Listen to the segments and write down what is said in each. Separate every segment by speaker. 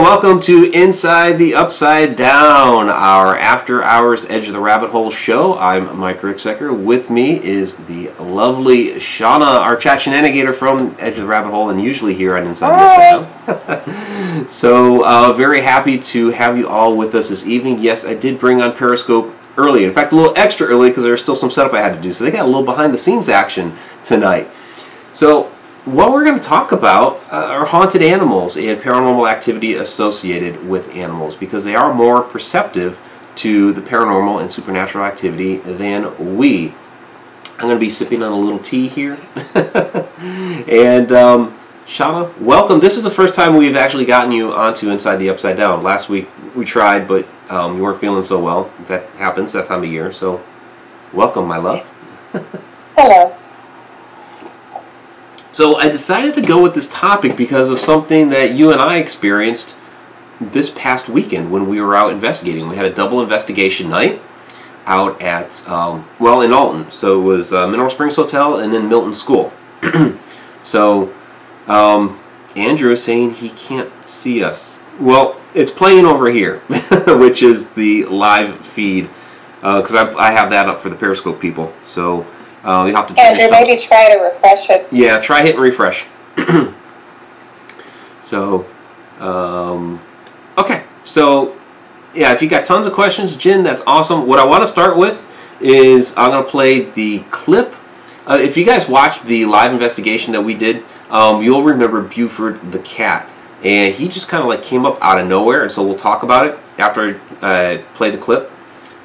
Speaker 1: welcome to Inside the Upside Down, our after-hours Edge of the Rabbit Hole show. I'm Mike Ricksecker. With me is the lovely Shana, our chat Shananigator from Edge of the Rabbit Hole, and usually here on Inside the Upside Down. So, very happy to have you all with us this evening. Yes, I did bring on Periscope early. In fact, a little extra early because there was still some setup I had to do. So they got a little behind-the-scenes action tonight. So, what we're going to talk about are haunted animals and paranormal activity associated with animals, because they are more perceptive to the paranormal and supernatural activity than we. I'm going to be sipping on a little tea here. And Shana, welcome. This is the first time we've actually gotten you onto Inside the Upside Down. Last week we tried, but you weren't feeling so well. That happens that time of year. So welcome, my love.
Speaker 2: Hello.
Speaker 1: So I decided to go with this topic because of something that you and I experienced this past weekend when we were out investigating. We had a double investigation night out at, in Alton. So it was Mineral Springs Hotel and then Milton School. So Andrew is saying he can't see us. Well, it's playing over here, which is the live feed, because I have that up for the Periscope people. So you have to change
Speaker 2: Andrew, maybe try to refresh it.
Speaker 1: Yeah, try hitting refresh. So, okay. So, yeah, if you got tons of questions, Jen, that's awesome. What I want to start with is I'm going to play the clip. If you guys watched the live investigation that we did, you'll remember Buford the cat. And he just kind of like came up out of nowhere, and so we'll talk about it after I play the clip.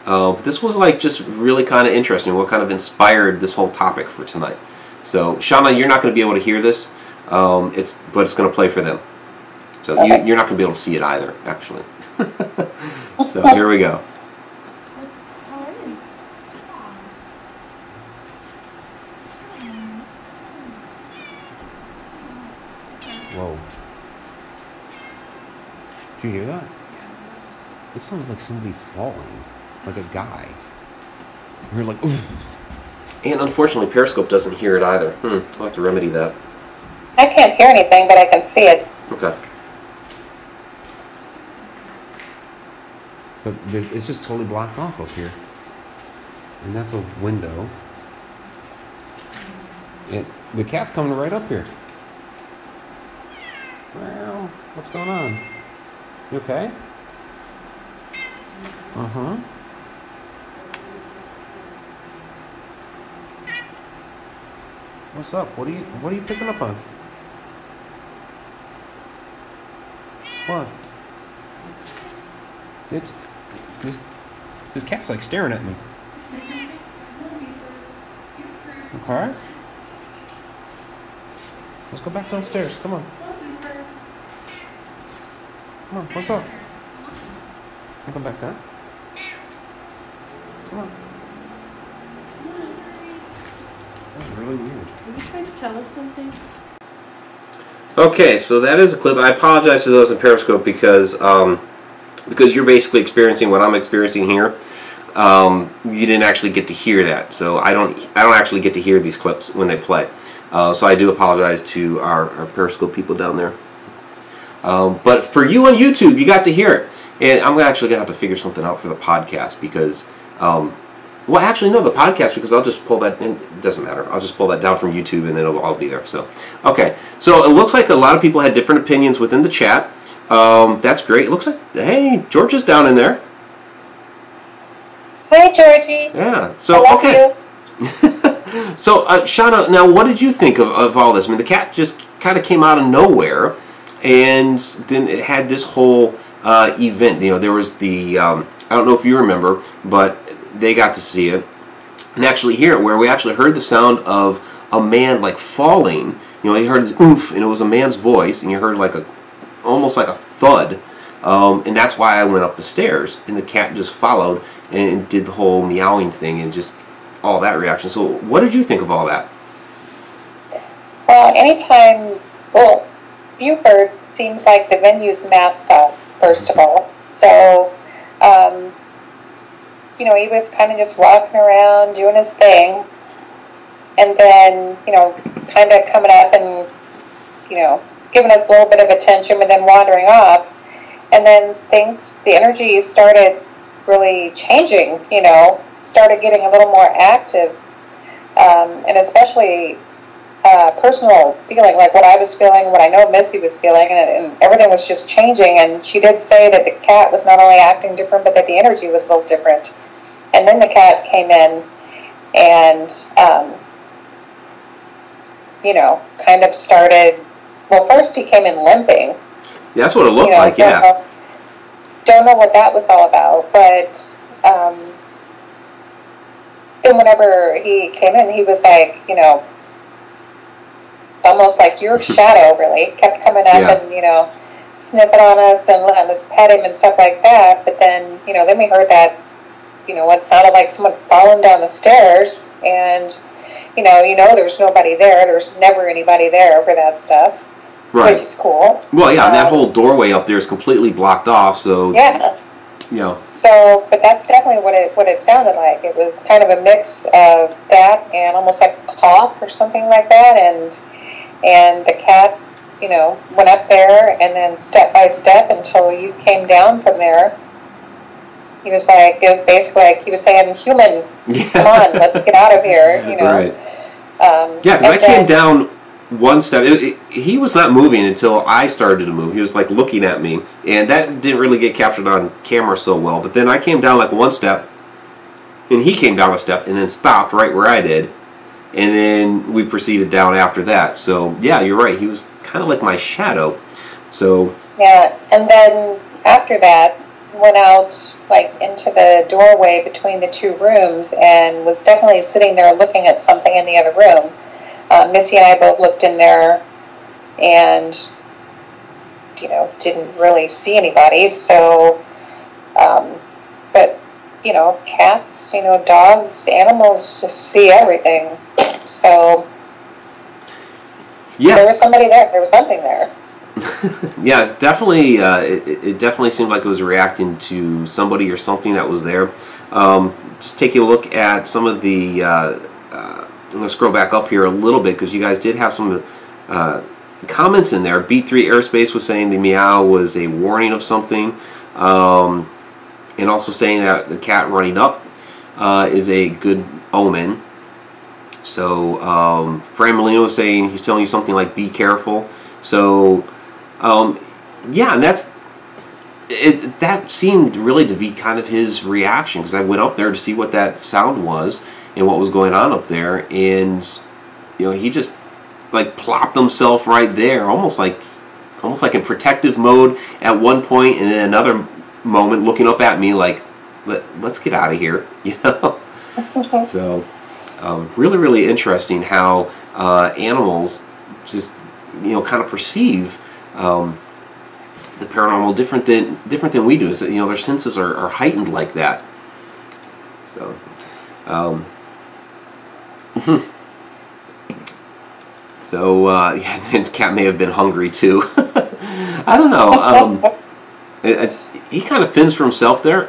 Speaker 1: But this was like just really kind of interesting. What kind of inspired this whole topic for tonight? So, Shana, you're not going to be able to hear this, but it's going to play for them. So
Speaker 2: okay.
Speaker 1: You're not going to be able to see it either, actually. So here we go. Whoa! Did you hear that? It sounded like somebody falling. Like a guy. We're like, ooh. And unfortunately, Periscope doesn't hear it either. I'll have to remedy that.
Speaker 2: I can't hear anything, but I can see it.
Speaker 1: Okay. But it's just totally blocked off up here. And that's a window. And the cat's coming right up here. Well, what's going on? You okay? Uh-huh. What's up? What are you picking up on? What? It's this cat's like staring at me. Okay. Let's go back downstairs. Come on. Come on. What's up? You come back down. Come on. That was really weird.
Speaker 3: Are you trying to tell us something?
Speaker 1: Okay, so that is a clip. I apologize to those in Periscope because you're basically experiencing what I'm experiencing here. You didn't actually get to hear that, so I don't actually get to hear these clips when they play. So I do apologize to our Periscope people down there. But for you on YouTube, you got to hear it. And I'm actually going to have to figure something out for the podcast because, well, actually, no, the podcast, because I'll just pull that in. It doesn't matter. I'll just pull that down from YouTube and then it'll all be there. So, okay. So it looks like a lot of people had different opinions within the chat. That's great. It looks like, hey, George is down in there.
Speaker 2: Hi, Georgie.
Speaker 1: Yeah. So,
Speaker 2: I love
Speaker 1: okay.
Speaker 2: You.
Speaker 1: So, Shana, now what did you think of all this? I mean, the cat just kind of came out of nowhere and then it had this whole event. You know, there was the, I don't know if you remember, but they got to see it and actually hear it, where we actually heard the sound of a man like falling. You know, you heard this oof, and it was a man's voice, and you heard like almost like a thud, and that's why I went up the stairs, and the cat just followed and did the whole meowing thing and just all that reaction. So what did you think of all that?
Speaker 2: Well, anytime, Buford seems like the venue's mascot, first of all. So, you know, he was kind of just walking around, doing his thing. And then, you know, kind of coming up and, you know, giving us a little bit of attention, but then wandering off. And then the energy started really changing, started getting a little more active, and especially personal feeling, like what I was feeling, what I know Missy was feeling, and everything was just changing. And she did say that the cat was not only acting different, but that the energy was a little different. And then the cat came in and, kind of started, well, first he came in limping.
Speaker 1: Yeah, that's what it looked like, yeah.
Speaker 2: Don't know what that was all about, but then whenever he came in, he was like, almost like your shadow, really, kept coming up and, sniffing on us and letting us pet him and stuff like that. But then, then we heard that, what sounded like someone falling down the stairs, and, there's nobody there. There's never anybody there for that stuff.
Speaker 1: Right.
Speaker 2: Which is cool.
Speaker 1: Well, yeah, and that whole doorway up there is completely blocked off, so...
Speaker 2: Yeah. So, but that's definitely what it sounded like. It was kind of a mix of that and almost like a cough or something like that, and the cat, went up there, and then step by step until you came down from there. It was basically like he was saying, human, come on, let's get out of here,
Speaker 1: Right. Yeah, because I came down one step. He was not moving until I started to move. He was like looking at me, and that didn't really get captured on camera so well. But then I came down like one step, and he came down a step, and then stopped right where I did, and then we proceeded down after that. So yeah, you're right. He was kind of like my shadow. So
Speaker 2: yeah, and then after that, went out like into the doorway between the two rooms, and was definitely sitting there looking at something in the other room. Missy and I both looked in there and, didn't really see anybody. So, but, cats, dogs, animals just see everything. So,
Speaker 1: yeah,
Speaker 2: there was somebody there. There was something there.
Speaker 1: Yeah, it's definitely, it definitely seemed like it was reacting to somebody or something that was there. Just taking a look at some of the... I'm going to scroll back up here a little bit because you guys did have some comments in there. B3 Airspace was saying the meow was a warning of something, and also saying that the cat running up is a good omen. So Fran Molino was saying he's telling you something like be careful. So yeah, and that seemed really to be kind of his reaction, because I went up there to see what that sound was and what was going on up there, and he just like plopped himself right there, almost like in protective mode at one point, and then another moment looking up at me like, let's get out of here, So really, really interesting how animals just kind of perceive the paranormal different than we do. Is that their senses are heightened like that. So. So yeah, the cat may have been hungry too. I don't know. He kind of fends for himself there.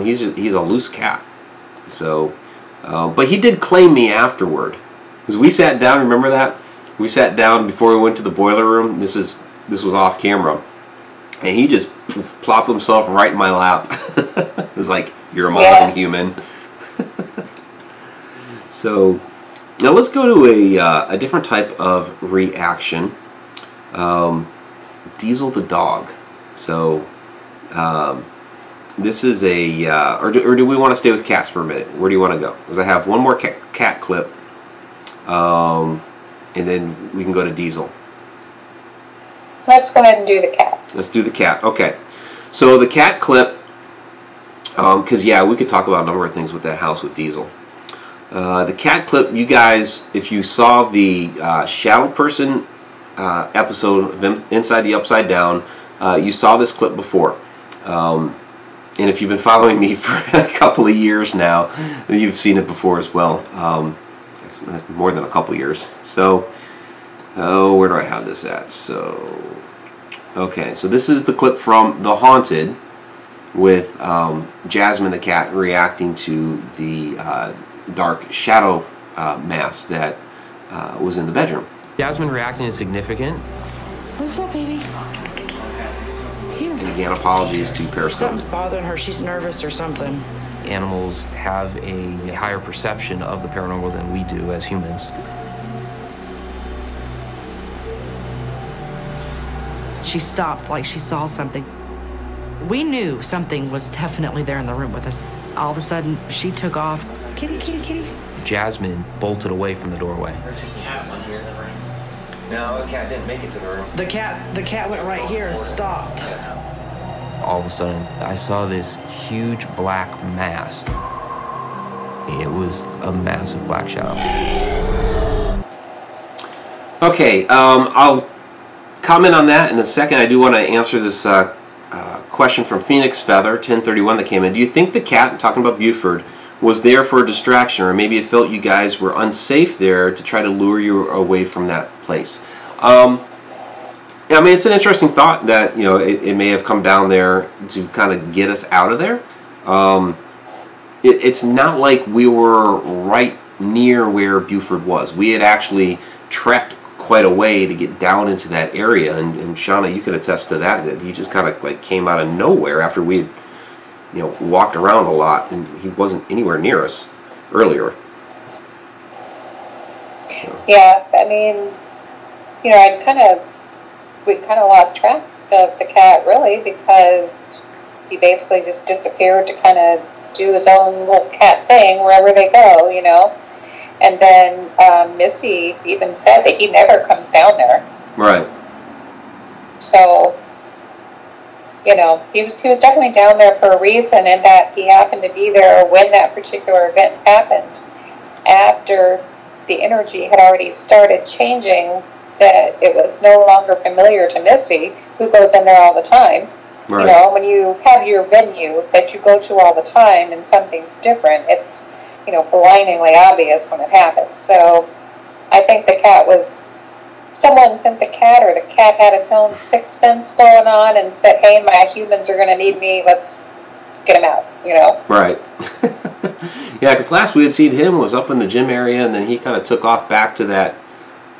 Speaker 1: He's a loose cat. So, but he did claim me afterward, because we sat down. Remember that? We sat down before we went to the boiler room. This was off camera, and he just plopped himself right in my lap. It was like, you're a modern human. So. Now let's go to a different type of reaction. Diesel the dog. So this is or do we want to stay with cats for a minute? Where do you want to go? Because I have one more cat clip, and then we can go to Diesel.
Speaker 2: Let's go ahead and do the cat.
Speaker 1: Let's do the cat. Okay. So the cat clip, because yeah, we could talk about a number of things with that house with Diesel. The cat clip, you guys, if you saw the Shadow Person episode of Inside the Upside Down, you saw this clip before. And if you've been following me for a couple of years now, you've seen it before as well. More than a couple of years. So, where do I have this at? So, okay, so this is the clip from The Haunted with Jasmine the cat reacting to the dark shadow mass that was in the bedroom. Jasmine reacting is significant.
Speaker 4: What's up, baby? Here.
Speaker 1: And again, apologies to Periscope.
Speaker 4: Something's bothering her. She's nervous or something.
Speaker 1: Animals have a higher perception of the paranormal than we do as humans.
Speaker 4: She stopped like she saw something. We knew something was definitely there in the room with us. All of a sudden, she took off. Kitty, kitty, kitty.
Speaker 1: Jasmine bolted away from the doorway. There's a cat in here. No, the cat didn't make it to the room.
Speaker 4: The cat went right here and stopped.
Speaker 1: All of a sudden, I saw this huge black mass. It was a massive black shadow. Okay, I'll comment on that in a second. I do want to answer this question from Phoenix Feather 1031 that came in. Do you think the cat, talking about Buford, was there for a distraction, or maybe it felt you guys were unsafe there to try to lure you away from that place? I mean, it's an interesting thought that, you know, it may have come down there to kind of get us out of there. It's not like we were right near where Buford was. We had actually trekked quite a way to get down into that area, and Shana, you could attest to that he just kind of like came out of nowhere after we had, you know, walked around a lot, and he wasn't anywhere near us earlier. So.
Speaker 2: Yeah, I mean, you know, we kind of lost track of the cat, really, because he basically just disappeared to kind of do his own little cat thing wherever they go, you know. And then Missy even said that he never comes down there.
Speaker 1: Right.
Speaker 2: So, you know, he was definitely down there for a reason, and that he happened to be there when that particular event happened, after the energy had already started changing, that it was no longer familiar to Missy, who goes in there all the time. Right. You know, when you have your venue that you go to all the time and something's different, it's, you know, blindingly obvious when it happens. So I think the cat was, someone sent the cat, or the cat had its own sixth sense going on and said, hey, my humans are going to need me, let's get him out, you know.
Speaker 1: Right. Yeah, because last we had seen him was up in the gym area, and then he kind of took off back to that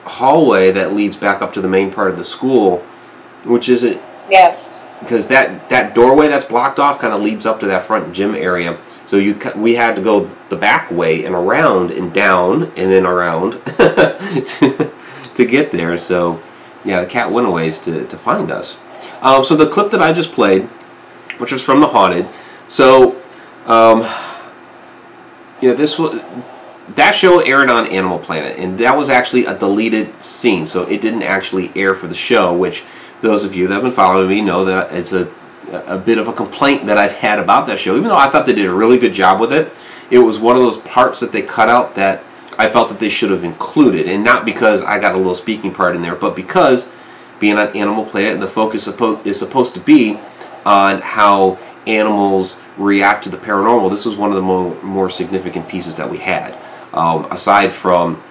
Speaker 1: hallway that leads back up to the main part of the school, which isn't...
Speaker 2: Yeah.
Speaker 1: Because that doorway that's blocked off kind of leads up to that front gym area. So we had to go the back way and around and down and then around to get there. So, yeah, the cat went a ways to find us. So the clip that I just played, which was from The Haunted, so, you know, that show aired on Animal Planet, and that was actually a deleted scene, so it didn't actually air for the show, which those of you that have been following me know that it's a bit of a complaint that I've had about that show. Even though I thought they did a really good job with it, it was one of those parts that they cut out that I felt that they should have included, and not because I got a little speaking part in there, but because being on Animal Planet, the focus is supposed to be on how animals react to the paranormal. This was one of the more significant pieces that we had. Aside from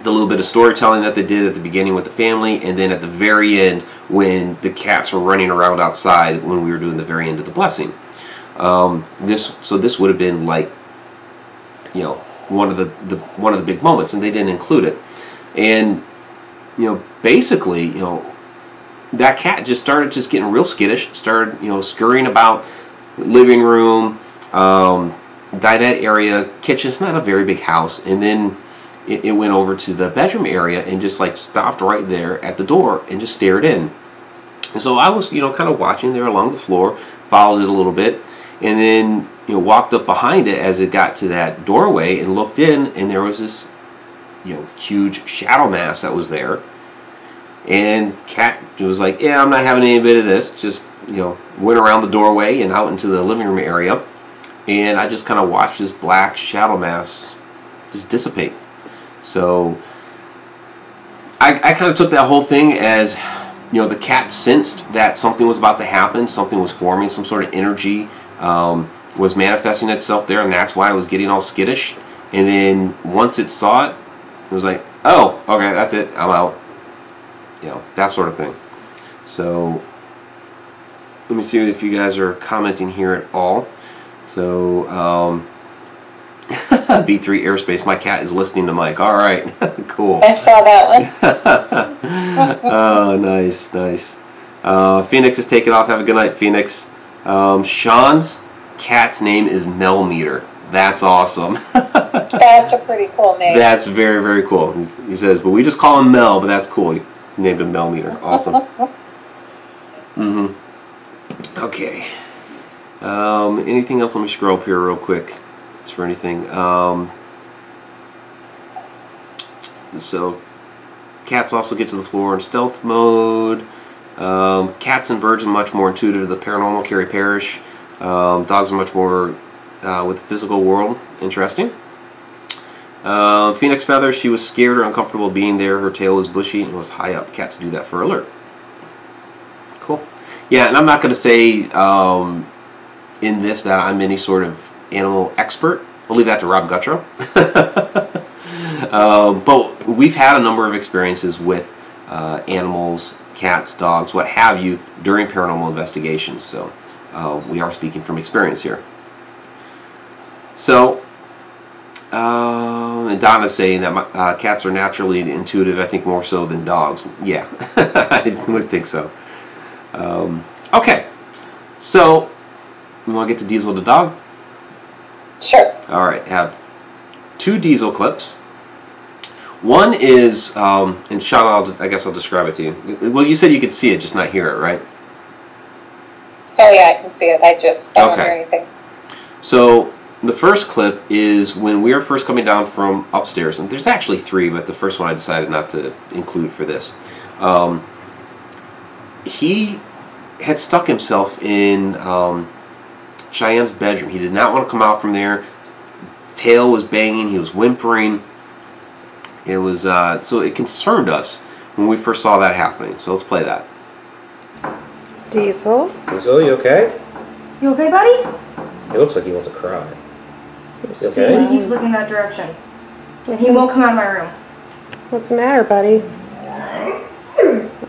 Speaker 1: the little bit of storytelling that they did at the beginning with the family, and then at the very end when the cats were running around outside when we were doing the very end of the blessing. This would have been like, you know, one of the big moments, and they didn't include it. And, you know, basically, you know, that cat just started getting real skittish, started, you know, scurrying about the living room, dinette area, kitchen. It's not a very big house, and then it went over to the bedroom area and just like stopped right there at the door and just stared in. And so I was, you know, kind of watching there along the floor, followed it a little bit, and then, you know, walked up behind it as it got to that doorway and looked in, and there was this, you know, huge shadow mass that was there. And cat was like, yeah, I'm not having any bit of this. Just, you know, went around the doorway and out into the living room area, and I just kind of watched this black shadow mass just dissipate. So I kind of took that whole thing as, you know, the cat sensed that something was about to happen, something was forming, some sort of energy was manifesting itself there, and that's why I was getting all skittish. And then once it saw it, it was like, oh, okay, that's it, I'm out. You know, that sort of thing. So let me see if you guys are commenting here at all. So B3 Airspace. My cat is listening to Mike. All right, cool.
Speaker 2: I saw that one.
Speaker 1: Oh, nice, nice. Phoenix is taking off. Have a good night, Phoenix. Sean's cat's name is Melmeter. That's awesome.
Speaker 2: That's a pretty cool name.
Speaker 1: That's very, very cool. He says, but we just call him Mel, but that's cool. He named him Melmeter. Awesome. Okay. Anything else? Let me scroll up here real quick. Is for anything. So, cats also get to the floor in stealth mode. Cats and birds are much more intuitive to the paranormal. Carrie Parrish. Dogs are much more with the physical world. Interesting. Phoenix Feather, she was scared or uncomfortable being there. Her tail was bushy and was high up. Cats do that for alert. Cool. Yeah, and I'm not going to say in this that I'm any sort of animal expert. We'll leave that to Rob Guttrow. But we've had a number of experiences with animals, cats, dogs, what have you, during paranormal investigations. So we are speaking from experience here. So, and Donna's saying that cats are naturally intuitive, I think more so than dogs. Yeah, I would think so. Okay, so we want to get to Diesel the dog?
Speaker 2: Sure.
Speaker 1: All right, have 2 Diesel clips. One is, and Shana, I guess I'll describe it to you. Well, you said you could see it, just not hear it, right?
Speaker 2: Oh yeah, I can see it. I don't hear anything.
Speaker 1: So the first clip is when we were first coming down from upstairs, and there's actually 3, but the first one I decided not to include for this. He had stuck himself in Cheyenne's bedroom. He did not want to come out from there. His tail was banging. He was whimpering. It was so it concerned us when we first saw that happening. So let's play that.
Speaker 5: Diesel?
Speaker 1: Diesel, you okay?
Speaker 5: You okay, buddy?
Speaker 1: He looks like he wants to cry.
Speaker 5: He's
Speaker 1: You
Speaker 5: just
Speaker 1: okay?
Speaker 5: crying.
Speaker 6: He keeps looking that direction. And he won't come out of my room.
Speaker 5: What's the matter, buddy?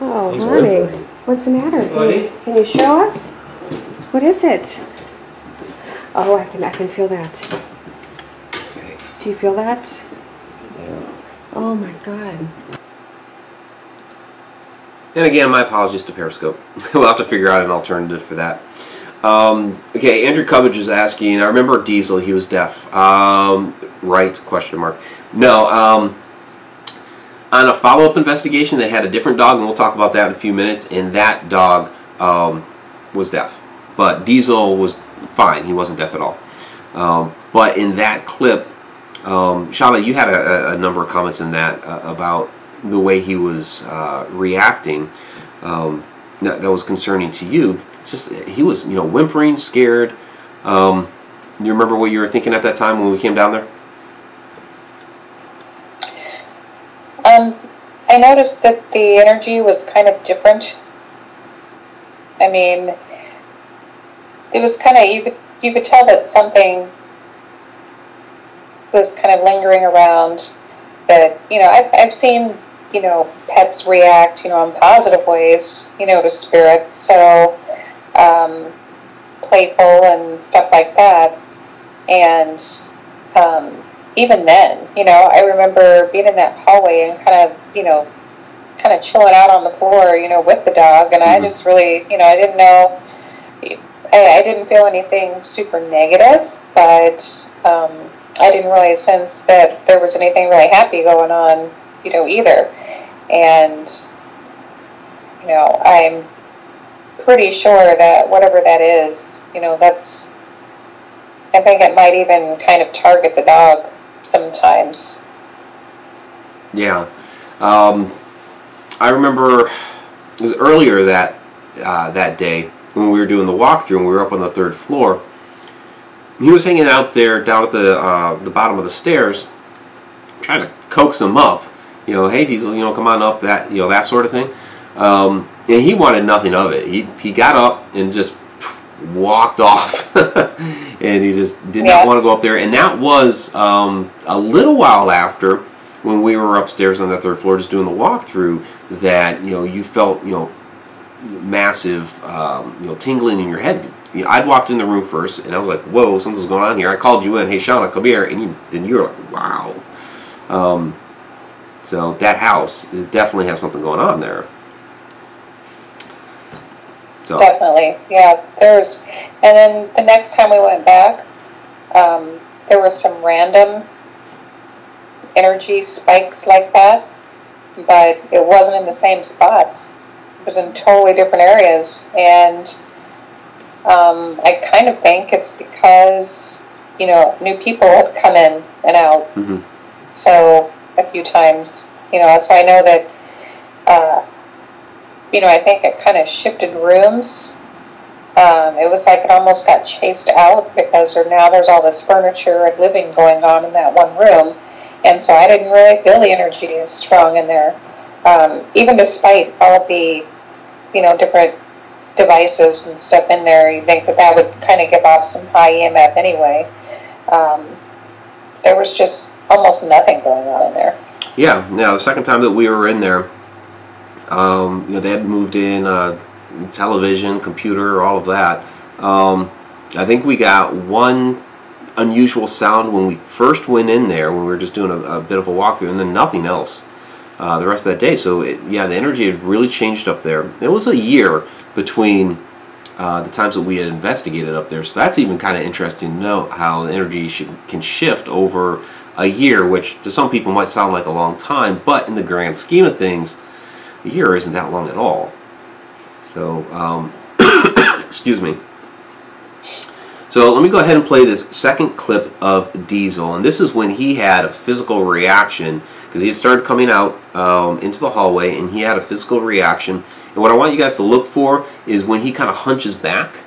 Speaker 5: Oh,
Speaker 1: He's
Speaker 5: honey.
Speaker 1: whimpering.
Speaker 5: What's the matter?
Speaker 1: Buddy?
Speaker 5: Can you show us? What is it? Oh, I can feel that.
Speaker 1: Okay.
Speaker 5: Do you feel that?
Speaker 1: Yeah.
Speaker 5: Oh my God.
Speaker 1: And again, my apologies to Periscope. We'll have to figure out an alternative for that. Okay, Andrew Cubbage is asking, I remember Diesel, he was deaf. Right, question mark. No, on a follow-up investigation, they had a different dog, and we'll talk about that in a few minutes, and that dog was deaf. But Diesel was fine, he wasn't deaf at all. But in that clip, Shana, you had a number of comments in that about the way he was reacting that was concerning to you. Just he was, whimpering, scared. You remember what you were thinking at that time when we came down there?
Speaker 2: I noticed that the energy was kind of different. I mean, it was kind of, you could tell that something was kind of lingering around. That, I've seen, pets react, in positive ways, to spirits. So, playful and stuff like that. And even then, I remember being in that hallway and kind of chilling out on the floor, with the dog. And I just really, I didn't know, I didn't feel anything super negative, but I didn't really sense that there was anything really happy going on, either. And, I'm pretty sure that whatever that is, I think it might even kind of target the dog sometimes.
Speaker 1: Yeah. I remember it was earlier that day when we were doing the walkthrough and we were up on the 3rd floor. He was hanging out there down at the bottom of the stairs, trying to coax him up. Hey Diesel, come on up, that sort of thing. And he wanted nothing of it. He got up and just walked off, and he just did not want to go up there. And that was a little while after, when we were upstairs on the 3rd floor just doing the walkthrough, that you felt massive tingling in your head. I'd walked in the room first, and I was like, whoa, something's going on here. I called you in, hey, Shana, come here. And you were like, wow. So that house definitely has something going on there. So.
Speaker 2: Definitely, yeah. And then the next time we went back, there was some random energy spikes like that, but it wasn't in the same spots. It was in totally different areas, and I kind of think it's because, new people had come in and out.
Speaker 1: Mm-hmm.
Speaker 2: So a few times, so I know that, I think it kind of shifted rooms. It was like it almost got chased out because now there's all this furniture and living going on in that one room. And so I didn't really feel the energy as strong in there. Even despite all of the, different devices and stuff in there, you think that would kind of give off some high EMF anyway. There was just almost nothing going on in there.
Speaker 1: Yeah, the second time that we were in there, they had moved in television, computer, all of that. I think we got one unusual sound when we first went in there, when we were just doing a bit of a walkthrough, and then nothing else the rest of that day. So, the energy had really changed up there. It was a year between the times that we had investigated up there. So that's even kind of interesting to know how the energy can shift over a year, which to some people might sound like a long time, but in the grand scheme of things, a year isn't that long at all. So, excuse me. So let me go ahead and play this second clip of Diesel, and this is when he had a physical reaction, because he had started coming out into the hallway, and he had a physical reaction. And what I want you guys to look for is when he kind of hunches back,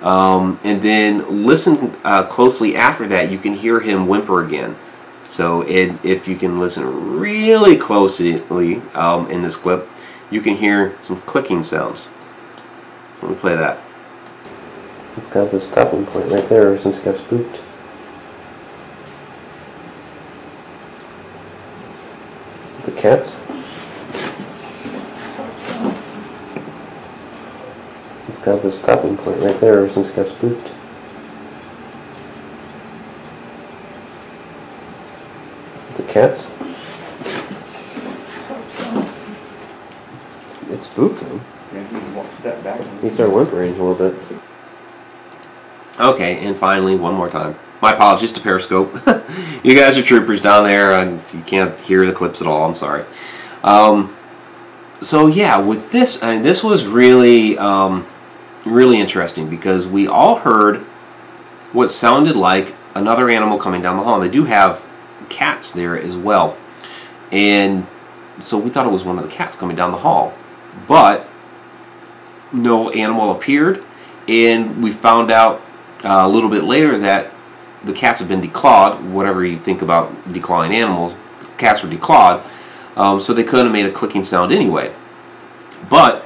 Speaker 1: and then listen closely after that. You can hear him whimper again. So if you can listen really closely in this clip, you can hear some clicking sounds. So let me play that. It's got the stopping point right there since it got spooked. The cats. It's got the stopping point right there since it got spooked. The cats. It spooked him. Step back. He started whimpering a little bit. Okay, and finally, one more time. My apologies to Periscope. You guys are troopers down there, and you can't hear the clips at all. I'm sorry. So yeah, with this, this was really, really interesting, because we all heard what sounded like another animal coming down the hall. And they do have cats there as well, and so we thought it was one of the cats coming down the hall, but no animal appeared, and we found out a little bit later that the cats have been declawed. Whatever you think about declawing animals, cats were declawed, so they couldn't have made a clicking sound anyway. But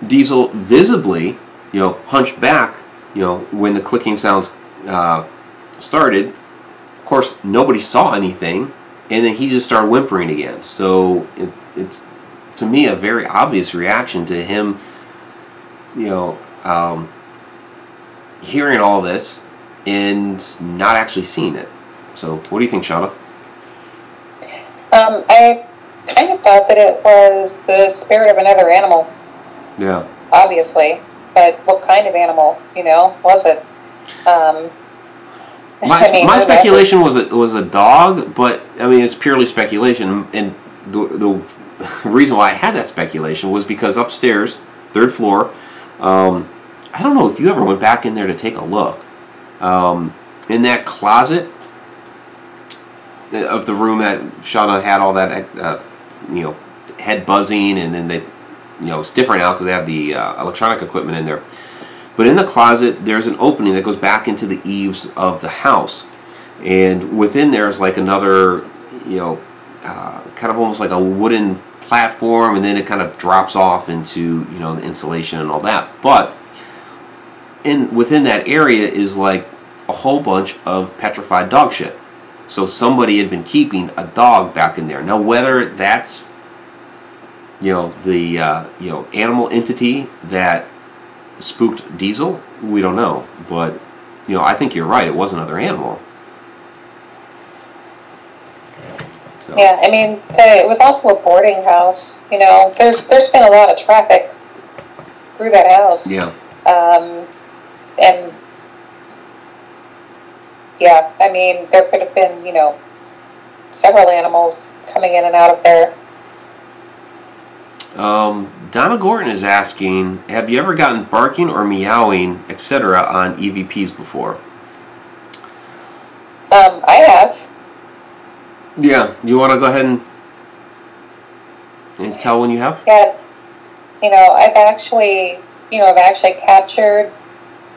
Speaker 1: Diesel visibly, hunched back, when the clicking sounds started. Of course, nobody saw anything, and then he just started whimpering again. So it's, to me, a very obvious reaction to him, hearing all this and not actually seeing it. So what do you think, Shana?
Speaker 2: I kind of thought that it was the spirit of another animal.
Speaker 1: Yeah.
Speaker 2: Obviously. But what kind of animal, was it?
Speaker 1: My speculation was a dog, but it's purely speculation. And the reason why I had that speculation was because upstairs, 3rd floor, I don't know if you ever went back in there to take a look. In that closet of the room that Shana had all that, head buzzing, and then it's different now because they have the electronic equipment in there. But in the closet, there's an opening that goes back into the eaves of the house, and within there is like another, kind of almost like a wooden platform, and then it kind of drops off into the insulation and all that. But within that area is like a whole bunch of petrified dog shit. So somebody had been keeping a dog back in there. Now whether that's the animal entity that spooked Diesel? We don't know, but I think you're right. It was another animal. So.
Speaker 2: Yeah, I mean, it was also a boarding house. There's been a lot of traffic through that house.
Speaker 1: Yeah.
Speaker 2: And yeah, I mean, there could have been, several animals coming in and out of there.
Speaker 1: Donna Gorton is asking, have you ever gotten barking or meowing, etc. on EVPs before?
Speaker 2: I have.
Speaker 1: Yeah, you want to go ahead and tell when you have?
Speaker 2: Yeah, I've actually captured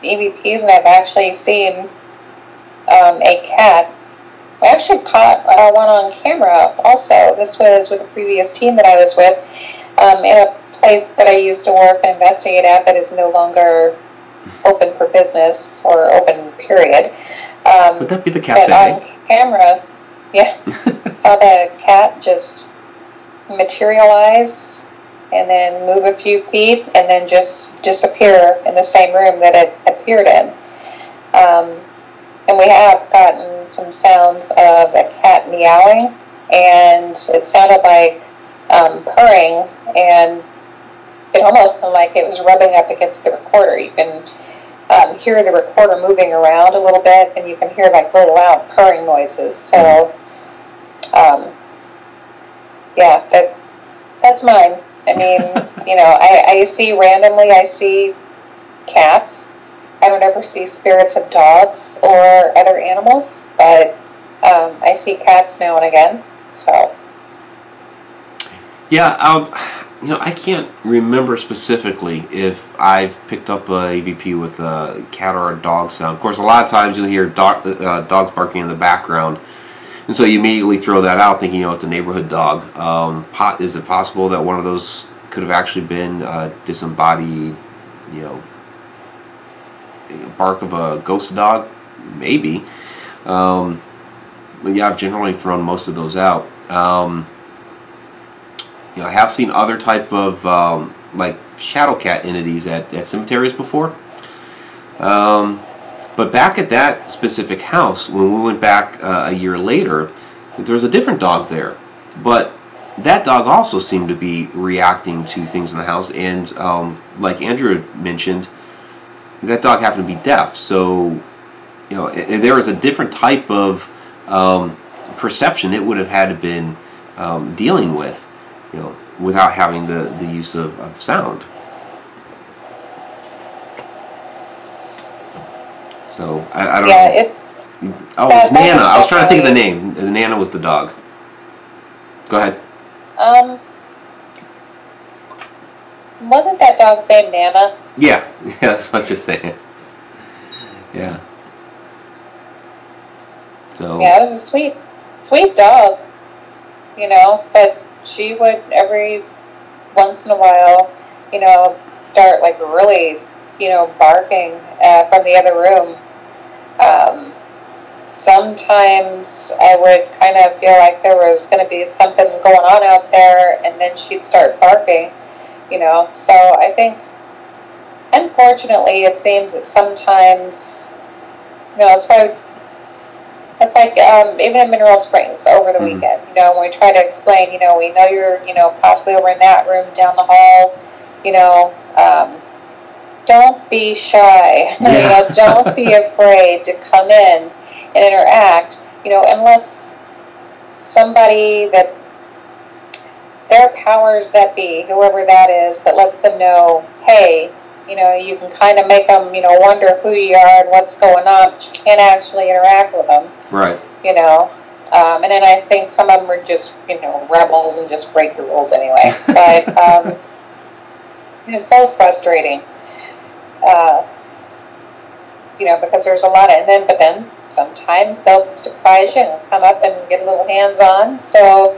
Speaker 2: EVPs, and I've actually seen a cat. I actually caught one on camera also. This was with a previous team that I was with, in a place that I used to work and investigate at that is no longer open for business or open, period.
Speaker 1: Would that be the cafe?
Speaker 2: But on camera, yeah, saw the cat just materialize and then move a few feet and then just disappear in the same room that it appeared in. And we have gotten some sounds of a cat meowing, and it sounded like purring, and it almost sounded like it was rubbing up against the recorder. You can hear the recorder moving around a little bit, and you can hear like really loud purring noises. So, yeah, that's mine. I mean, I see randomly, I see cats. I don't ever see spirits of dogs or other animals, but I see cats now and again. So.
Speaker 1: Yeah, I can't remember specifically if I've picked up a EVP with a cat or a dog sound. Of course, a lot of times you'll hear dogs barking in the background, and so you immediately throw that out, thinking it's a neighborhood dog. Is it possible that one of those could have actually been disembodied, bark of a ghost dog? Maybe. But yeah, I've generally thrown most of those out. I have seen other type of like shadow cat entities at cemeteries before. But back at that specific house, when we went back a year later, there was a different dog there. But that dog also seemed to be reacting to things in the house. And like Andrew mentioned, that dog happened to be deaf. So, there was a different type of perception it would have had to been dealing with, without having the use of sound. So, I don't know. It's Nana. I was trying to think of the name. Nana was the dog. Go ahead.
Speaker 2: Wasn't that dog's name Nana?
Speaker 1: Yeah, that's what I was just saying. Yeah. So. Yeah,
Speaker 2: it was a sweet dog, but she would every once in a while, start like really, barking from the other room. Sometimes I would kind of feel like there was going to be something going on out there, and then she'd start barking, So I think, unfortunately, it seems that sometimes, it's like even in Mineral Springs over the weekend, when we try to explain, we know you're, possibly over in that room down the hall, don't be shy, don't be afraid to come in and interact, unless somebody that their powers that be, whoever that is, that lets them know, hey, you can kind of make them, wonder who you are and what's going on, but you can't actually interact with them.
Speaker 1: Right.
Speaker 2: And then I think some of them are just, rebels and just break the rules anyway. But it's so frustrating, because there's a lot of, but then sometimes they'll surprise you and come up and get a little hands-on. So,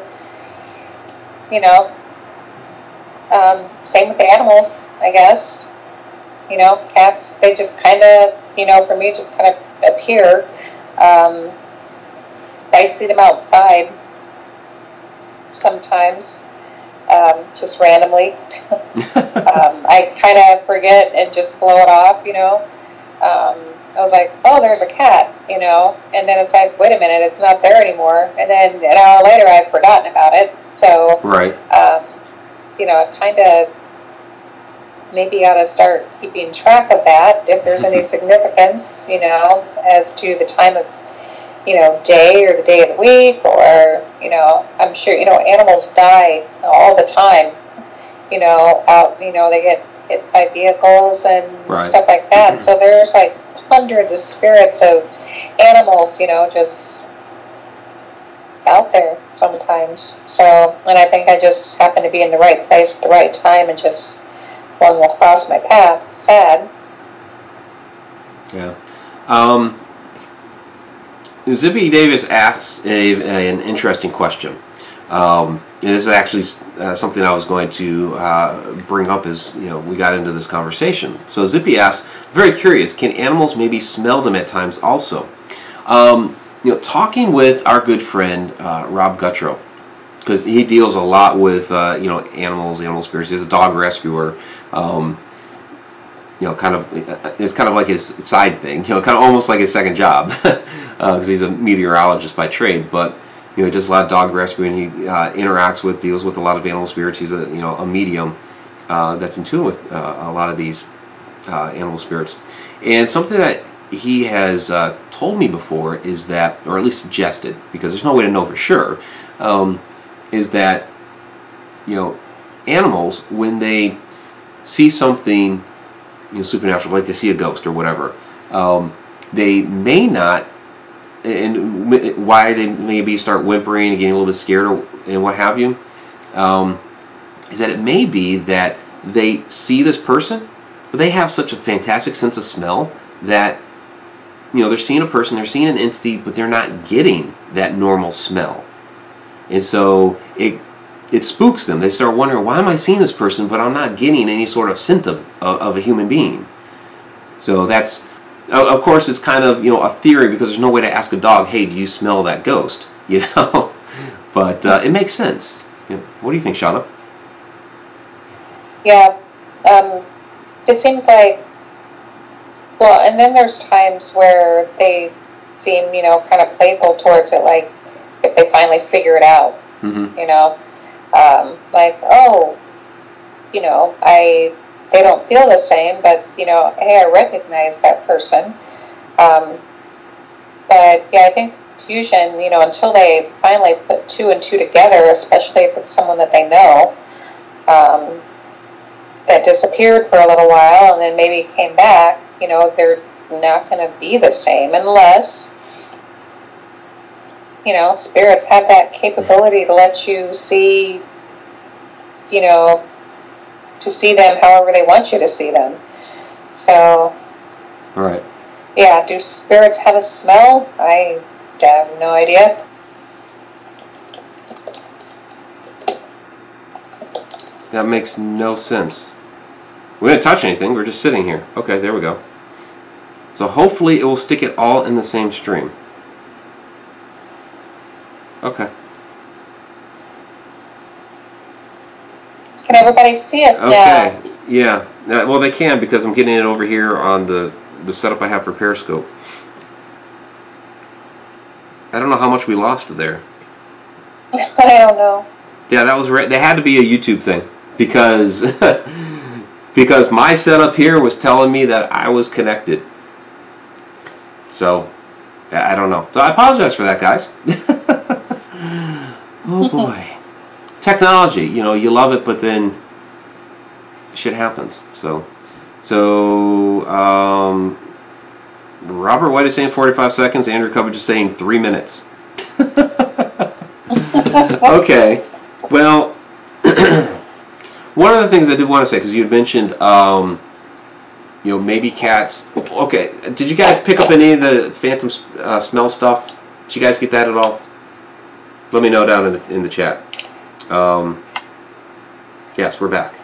Speaker 2: same with the animals, I guess. Cats, they just kind of, for me, just kind of appear. I see them outside sometimes. just randomly. I kind of forget and just blow it off, I was like, oh, there's a cat, and then it's like, wait a minute, it's not there anymore. And then an hour later, I've forgotten about it. So,
Speaker 1: right.
Speaker 2: Kind of maybe ought to start keeping track of that if there's any significance, as to the time of, day or the day of the week, or, I'm sure, animals die all the time, out, they get hit by vehicles and
Speaker 1: right.
Speaker 2: stuff like that. So there's like hundreds of spirits of animals, just out there sometimes. So, and I think I just happened to be in the right place at the right time, and just one will cross my path. Sad.
Speaker 1: Yeah. Zippy Davis asks an interesting question. This is actually something I was going to bring up as we got into this conversation. So Zippy asks, very curious, can animals maybe smell them at times also? Talking with our good friend Rob Guttrow, because he deals a lot with animals, animal spirits. He's a dog rescuer. It's kind of like his side thing. Kind of almost like his second job, because he's a meteorologist by trade. But he does a lot of dog rescuing. He deals with a lot of animal spirits. He's a medium that's in tune with a lot of these animal spirits. And something that he has told me before is that, or at least suggested, because there's no way to know for sure, is that animals, when they see something supernatural, like they see a ghost or whatever, they may not, and why they maybe start whimpering and getting a little bit scared and what have you, is that it may be that they see this person, but they have such a fantastic sense of smell that they're seeing a person, they're seeing an entity, but they're not getting that normal smell, and so it spooks them. They start wondering, why am I seeing this person, but I'm not getting any sort of scent of a human being. So that's, of course, it's kind of a theory, because there's no way to ask a dog, hey, do you smell that ghost? But it makes sense. What do you think, Shana?
Speaker 2: Yeah, it seems like, well, and then there's times where they seem, kind of playful towards it, like if they finally figure it out, like, oh, they don't feel the same, but, hey, I recognize that person. But, yeah, I think fusion, until they finally put two and two together, especially if it's someone that they know, that disappeared for a little while and then maybe came back, they're not going to be the same unless, spirits have that capability to let you see, to see them however they want you to see them. So,
Speaker 1: right.
Speaker 2: Yeah, do spirits have a smell? I have no idea.
Speaker 1: That makes no sense. We didn't touch anything, we're just sitting here. Okay, there we go. So hopefully it will stick it all in the same stream. Okay.
Speaker 2: Can everybody see us now?
Speaker 1: Okay, yeah. Well, they can, because I'm getting it over here on the setup I have for Periscope. I don't know how much we lost there.
Speaker 2: I don't know.
Speaker 1: Yeah, that was right. They had to be a YouTube thing, because because my setup here was telling me that I was connected. So, I don't know. So I apologize for that, guys. Oh boy. Technology, you love it, but then shit happens. So Robert White is saying 45 seconds. Andrew Cubbage is saying 3 minutes. Okay. Well, one of the things I did want to say, because you had mentioned, maybe cats. Okay. Did you guys pick up any of the phantom smell stuff? Did you guys get that at all? Let me know down in the chat. Yes, we're back.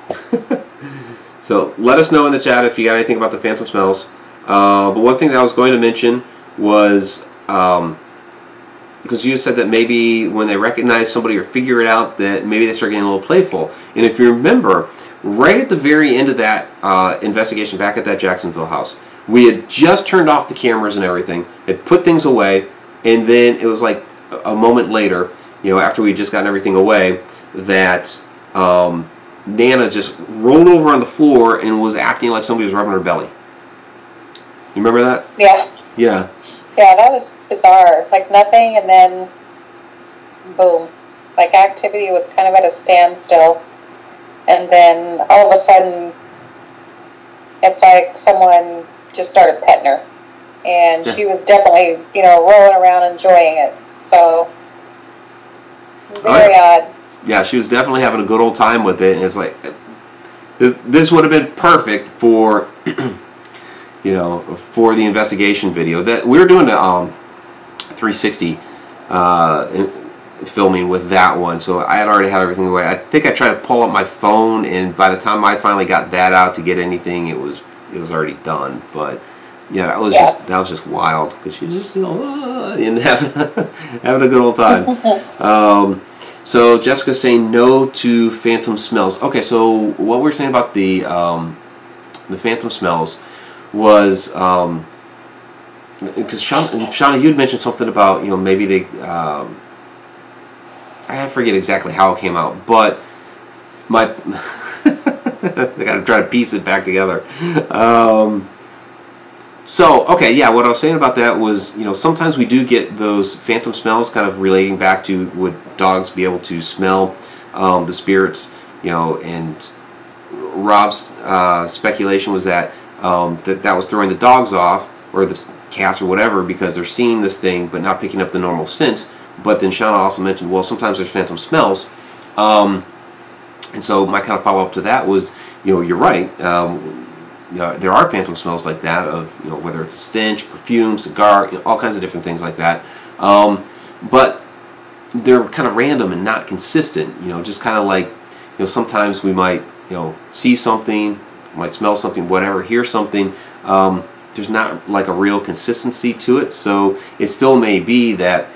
Speaker 1: So let us know in the chat if you got anything about the phantom smells. But one thing that I was going to mention was because you said that maybe when they recognize somebody or figure it out, that maybe they start getting a little playful. And if you remember, right at the very end of that investigation back at that Jacksonville house, we had just turned off the cameras and everything, had put things away, and then it was like a moment later, after we had just gotten everything away, that Nana just rolled over on the floor and was acting like somebody was rubbing her belly. You remember that?
Speaker 2: Yeah.
Speaker 1: Yeah.
Speaker 2: Yeah, that was bizarre. Like nothing, and then boom. Like activity was kind of at a standstill. And then all of a sudden, it's like someone just started petting her. And she was definitely, rolling around enjoying it. So, very odd.
Speaker 1: Yeah, she was definitely having a good old time with it. And it's like, this would have been perfect for... for the investigation video. That we were doing a 360 filming with that one, so I had already had everything away. I think I tried to pull up my phone, and by the time I finally got that out to get anything, it was already done. But that was just wild, because she was just and having a good old time. So Jessica's saying no to phantom smells. Okay, so what we were saying about the phantom smells was because Shana, you had mentioned something about maybe they I forget exactly how it came out, but my I got to try to piece it back together. So okay, yeah, what I was saying about that was sometimes we do get those phantom smells, kind of relating back to would dogs be able to smell the spirits, and Rob's speculation was that that was throwing the dogs off, or the cats or whatever, because they're seeing this thing but not picking up the normal scent. But then Shana also mentioned, well, sometimes there's phantom smells. And so my kind of follow-up to that was, you're right. There are phantom smells like that of, whether it's a stench, perfume, cigar, all kinds of different things like that. But they're kind of random and not consistent, just kind of like, sometimes we might, see something, might smell something, whatever, hear something. There's not like a real consistency to it, so it still may be that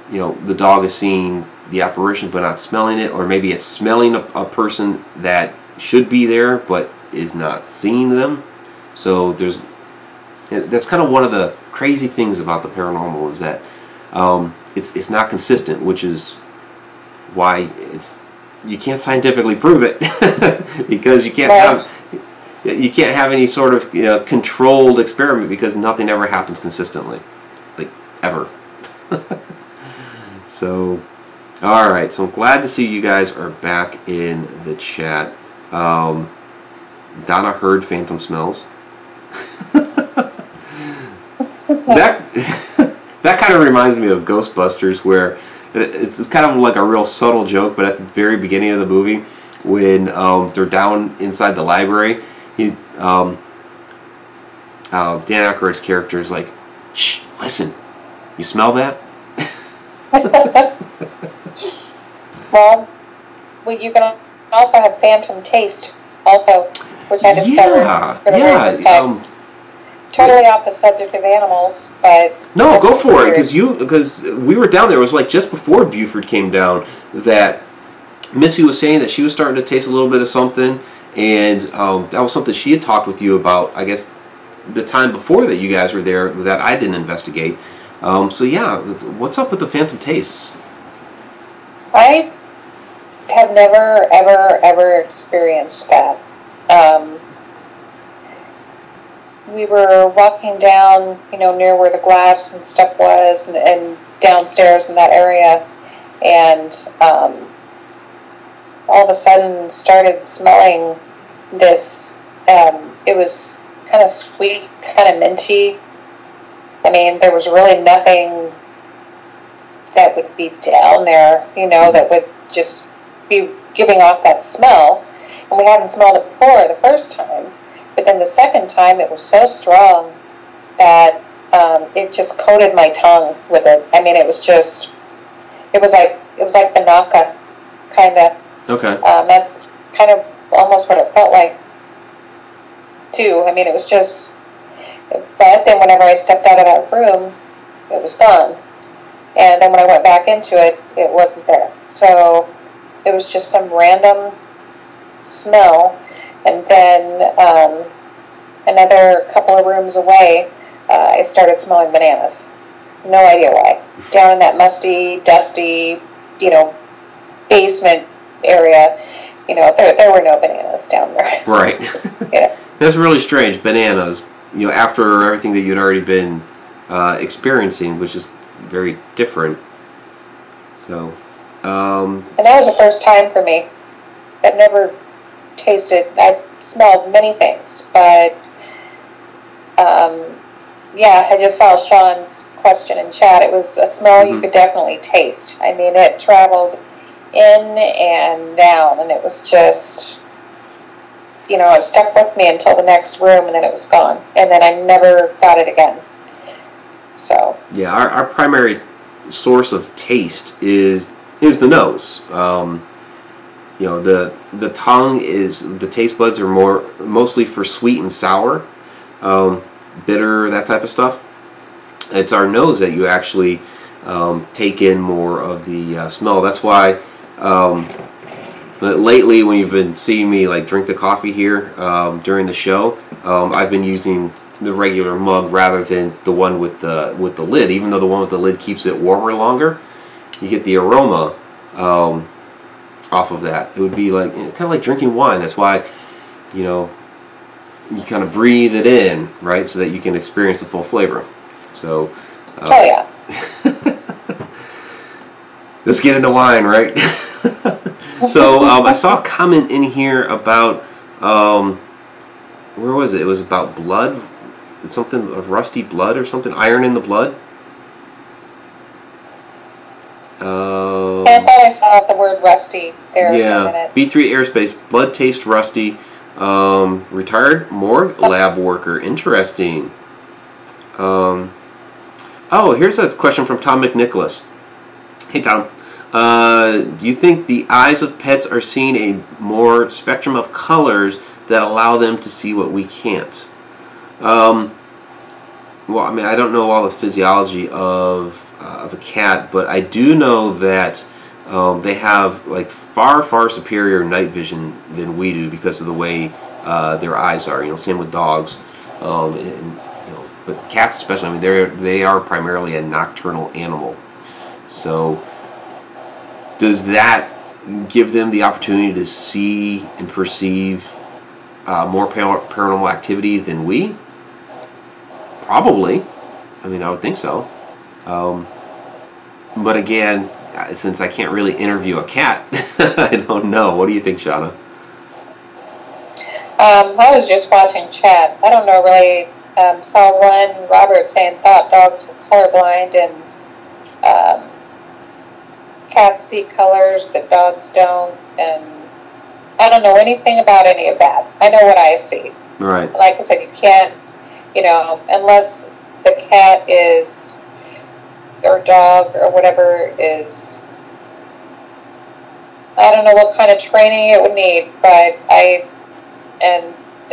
Speaker 1: the dog is seeing the apparition but not smelling it, or maybe it's smelling a person that should be there but is not seeing them. So that's kind of one of the crazy things about the paranormal, is that it's not consistent, which is why you can't scientifically prove it because you can't have any sort of controlled experiment, because nothing ever happens consistently, like ever. So, all right. So I'm glad to see you guys are back in the chat. Donna heard phantom smells. That kind of reminds me of Ghostbusters, where it's kind of like a real subtle joke, but at the very beginning of the movie, when they're down inside the library, Dan Aykroyd's character is like, "Shh, listen, you smell that?"
Speaker 2: Well, you can also have phantom taste, also, which I discovered for the very first time. Totally off the subject of animals, but
Speaker 1: no, go for it, because we were down there. It was like just before Buford came down that Missy was saying that she was starting to taste a little bit of something, and that was something she had talked with you about, I guess, the time before that you guys were there that I didn't investigate. So yeah, what's up with the phantom tastes?
Speaker 2: I have never, ever experienced that. We were walking down, near where the glass and stuff was, and downstairs in that area, and all of a sudden started smelling this. It was kind of sweet, kind of minty. I mean, there was really nothing that would be down there, that would just be giving off that smell. And we hadn't smelled it before the first time. But then the second time, it was so strong that it just coated my tongue with it. I mean, it was like Banaka, kind of.
Speaker 1: Okay.
Speaker 2: That's kind of almost what it felt like, too. I mean, it was just... But then whenever I stepped out of that room, it was gone. And then when I went back into it, it wasn't there. So it was just some random smell. And then another couple of rooms away, I started smelling bananas. No idea why. Down in that musty, dusty, basement area, there were no bananas down there.
Speaker 1: Right.
Speaker 2: Yeah.
Speaker 1: That's really strange. Bananas, after everything that you'd already been experiencing, which is very different. So.
Speaker 2: And that was the first time for me. I've never tasted. I've smelled many things, but I just saw Sean's question in chat. It was a smell you could definitely taste. I mean, it traveled in and down, and it was just, it stuck with me until the next room, and then it was gone, and then I never got it again. So
Speaker 1: yeah, our primary source of taste is the nose. The tongue is, the taste buds are mostly for sweet and sour, bitter, that type of stuff. It's our nose that you actually take in more of the smell. That's why lately, when you've been seeing me like drink the coffee here during the show, I've been using the regular mug rather than the one with the lid. Even though the one with the lid keeps it warmer longer, you get the aroma off of that. It would be like kind of like drinking wine. That's why you kind of breathe it in, right, so that you can experience the full flavor. So.
Speaker 2: Oh yeah.
Speaker 1: Let's get into wine, right? So I saw a comment in here about where was it? It was about blood, something of rusty blood or something, iron in the blood.
Speaker 2: I thought I saw the word rusty there for a minute.
Speaker 1: B3 Airspace, blood taste rusty. Retired morgue lab worker. Interesting. Here's a question from Tom McNicholas. Hey, Tom. Do you think the eyes of pets are seeing a more spectrum of colors that allow them to see what we can't? Well, I mean, I don't know all the physiology of a cat, but I do know that they have like far superior night vision than we do because of the way their eyes are. Same with dogs, but cats especially. I mean, they are primarily a nocturnal animal. So, does that give them the opportunity to see and perceive more paranormal activity than we? Probably. I mean, I would think so. But again, since I can't really interview a cat, I don't know. What do you think, Shana?
Speaker 2: I was just watching chat. I don't know really. Saw one, Robert saying thought dogs were colorblind and cats see colors that dogs don't, and I don't know anything about any of that. I know what I see.
Speaker 1: Right.
Speaker 2: Like I said, you can't, unless the cat is, or dog or whatever is, I don't know what kind of training it would need, but I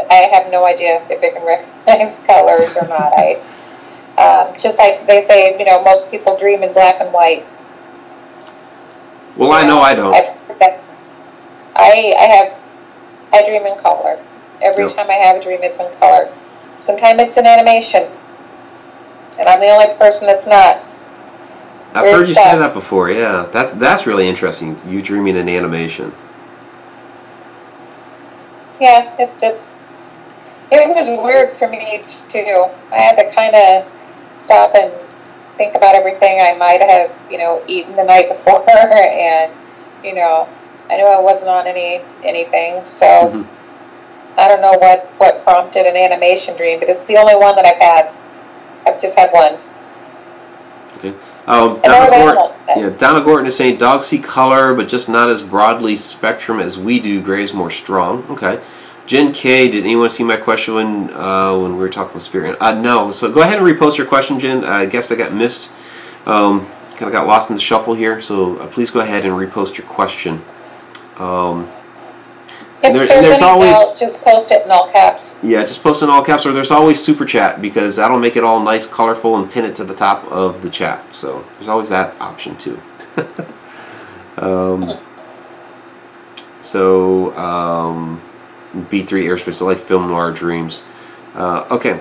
Speaker 2: have no idea if it can recognize colors or not. Just like they say, most people dream in black and white.
Speaker 1: Well, I know I don't.
Speaker 2: I dream in color. Every time I have a dream, it's in color. Sometimes it's in animation, and I'm the only person that's not.
Speaker 1: I've heard you say that before. Yeah, that's really interesting. You dreaming in animation.
Speaker 2: Yeah, it was weird for me too. I had to kind of stop and think about everything I might have, eaten the night before, and I knew I wasn't on anything. So I don't know what prompted an animation dream, but it's the only one that I've had. I've just had one.
Speaker 1: Okay. Donna Gorton is saying dogs see color, but just not as broadly spectrum as we do. Gray is more strong. Okay. Jen K, did anyone see my question when we were talking with Spirit? No. So go ahead and repost your question, Jen. I guess I got missed. Kind of got lost in the shuffle here. So please go ahead and repost your question.
Speaker 2: If
Speaker 1: there's
Speaker 2: there's any
Speaker 1: always
Speaker 2: doubt, just post it in all caps.
Speaker 1: yeah, just post in all caps, or there's always super chat because that'll make it all nice, colorful, and pin it to the top of the chat. So there's always that option too. B3 airspace. I like film noir dreams. Okay,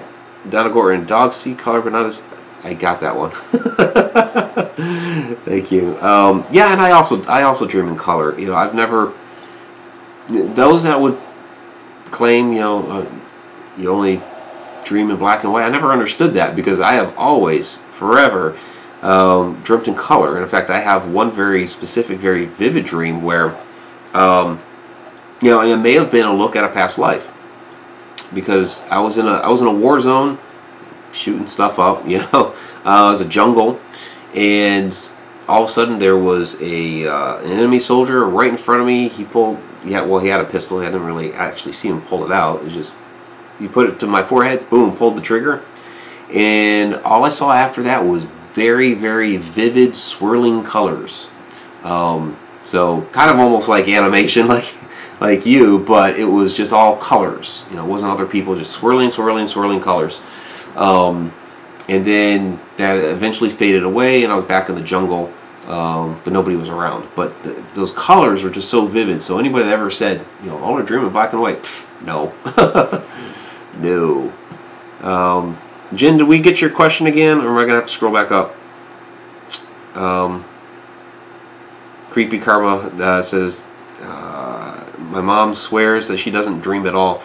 Speaker 1: Donna Gordon. Dogs see color, but not as. I got that one. Thank you. Yeah, and I also dream in color. You know, I've never. Those that would claim, you only dream in black and white. I never understood that because I have always, forever, dreamt in color. And in fact, I have one very specific, very vivid dream where, and it may have been a look at a past life because I was in a war zone, shooting stuff up. It was a jungle, and all of a sudden there was an enemy soldier right in front of me. He had a pistol. I didn't really actually see him pull it out. It was just, he put it to my forehead, boom, pulled the trigger. And all I saw after that was very, very vivid, swirling colors. So kind of almost like animation, like you, but it was just all colors. It wasn't other people, just swirling, swirling, swirling colors. And then that eventually faded away, and I was back in the jungle. But nobody was around. But those colors were just so vivid. So anybody that ever said, all I dream in black and white, no. No. Jen, did we get your question again, or am I going to have to scroll back up? Creepy Karma says, my mom swears that she doesn't dream at all.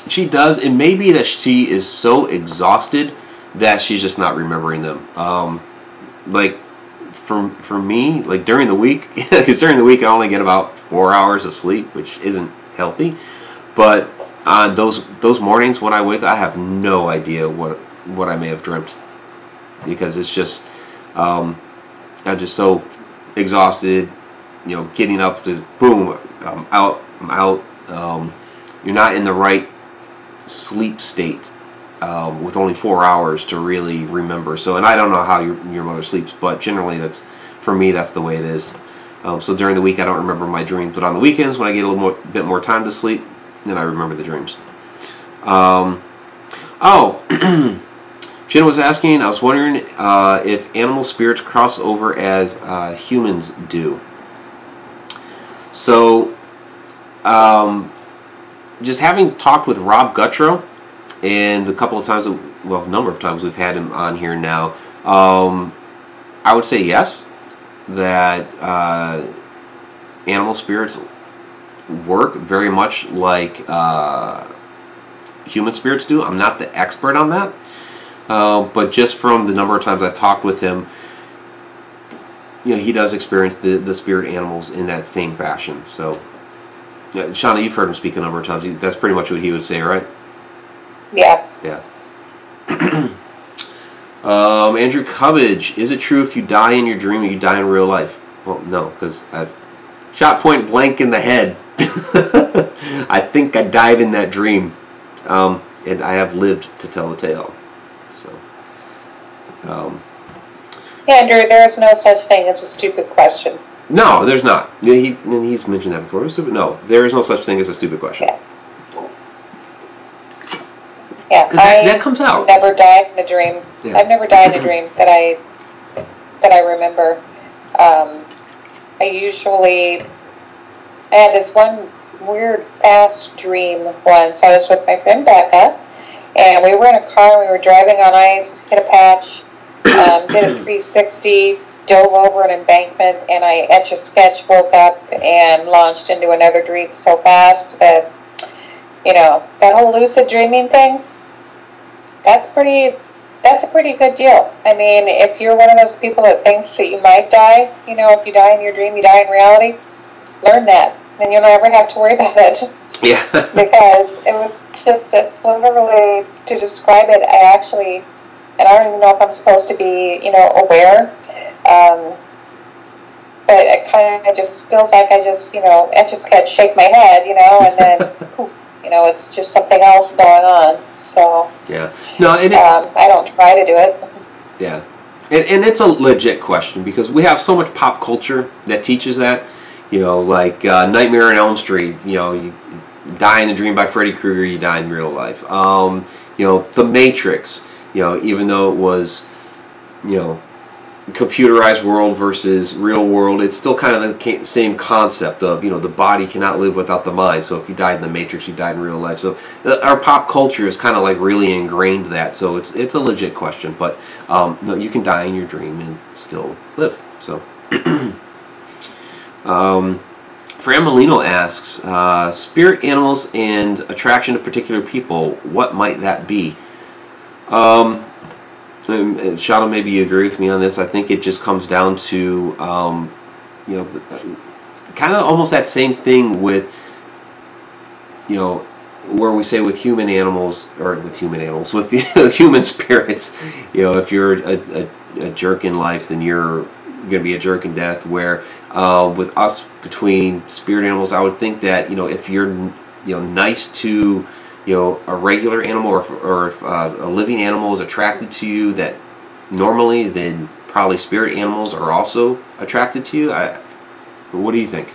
Speaker 1: She does. It may be that she is so exhausted that she's just not remembering them. Like for me, like during the week, because during the week I only get about 4 hours of sleep, which isn't healthy. But on those mornings when I wake, I have no idea what I may have dreamt, because it's just I'm just so exhausted. Getting up to boom, I'm out. You're not in the right sleep state. With only 4 hours to really remember. So, and I don't know how your mother sleeps, but generally for me, that's the way it is. So during the week, I don't remember my dreams, but on the weekends, when I get a bit more time to sleep, then I remember the dreams. Jen was asking, I was wondering if animal spirits cross over as humans do. So, just having talked with Rob Guttrow, and a number of times we've had him on here now, I would say yes, that animal spirits work very much like human spirits do. I'm not the expert on that, but just from the number of times I've talked with him, he does experience the spirit animals in that same fashion. So, Shana, you've heard him speak a number of times. That's pretty much what he would say, right?
Speaker 2: Yeah.
Speaker 1: Yeah. Andrew Cubbage, is it true if you die in your dream, you die in real life? Well, no, because I've shot point blank in the head. I think I died in that dream, and I have lived to tell the tale. So,
Speaker 2: Andrew, there is no such thing as a stupid question.
Speaker 1: No, there's not. He's mentioned that before. No, there is no such thing as a stupid question.
Speaker 2: Yeah. Yeah,
Speaker 1: that comes out.
Speaker 2: Never died in a dream.
Speaker 1: Yeah.
Speaker 2: I've never died in a dream that I remember. I had this one weird fast dream once. I was with my friend Becca, and we were in a car. We were driving on ice, hit a patch, did a 360, dove over an embankment, and I etch-a-sketch, woke up and launched into another dream so fast that, that whole lucid dreaming thing, that's a pretty good deal. I mean, if you're one of those people that thinks that you might die, if you die in your dream, you die in reality, learn that, and you'll never have to worry about it.
Speaker 1: Yeah.
Speaker 2: Because it's literally, to describe it, and I don't even know if I'm supposed to be, aware, but it kind of just feels like I just, etch-a-sketch, shake my head, and then poof. It's just something else going on. So
Speaker 1: yeah, no, and
Speaker 2: I don't try to do it.
Speaker 1: Yeah, and it's a legit question because we have so much pop culture that teaches that. like Nightmare on Elm Street. You die in the dream by Freddy Krueger, you die in real life. The Matrix. Even though it was, computerized world versus real world, it's still kind of the same concept of, the body cannot live without the mind. So if you died in the Matrix, you died in real life. So our pop culture is kind of like really ingrained that. So it's a legit question, but no, you can die in your dream and still live. So Fran Molino asks, spirit animals and attraction to particular people, what might that be? Shana, maybe you agree with me on this. I think it just comes down to, kind of almost that same thing with, where we say with human animals, with human spirits, if you're a jerk in life, then you're going to be a jerk in death. Where with us, between spirit animals, I would think that, if you're, nice to, a regular animal, or if a living animal is attracted to you, that normally, then probably spirit animals are also attracted to you. What do you think?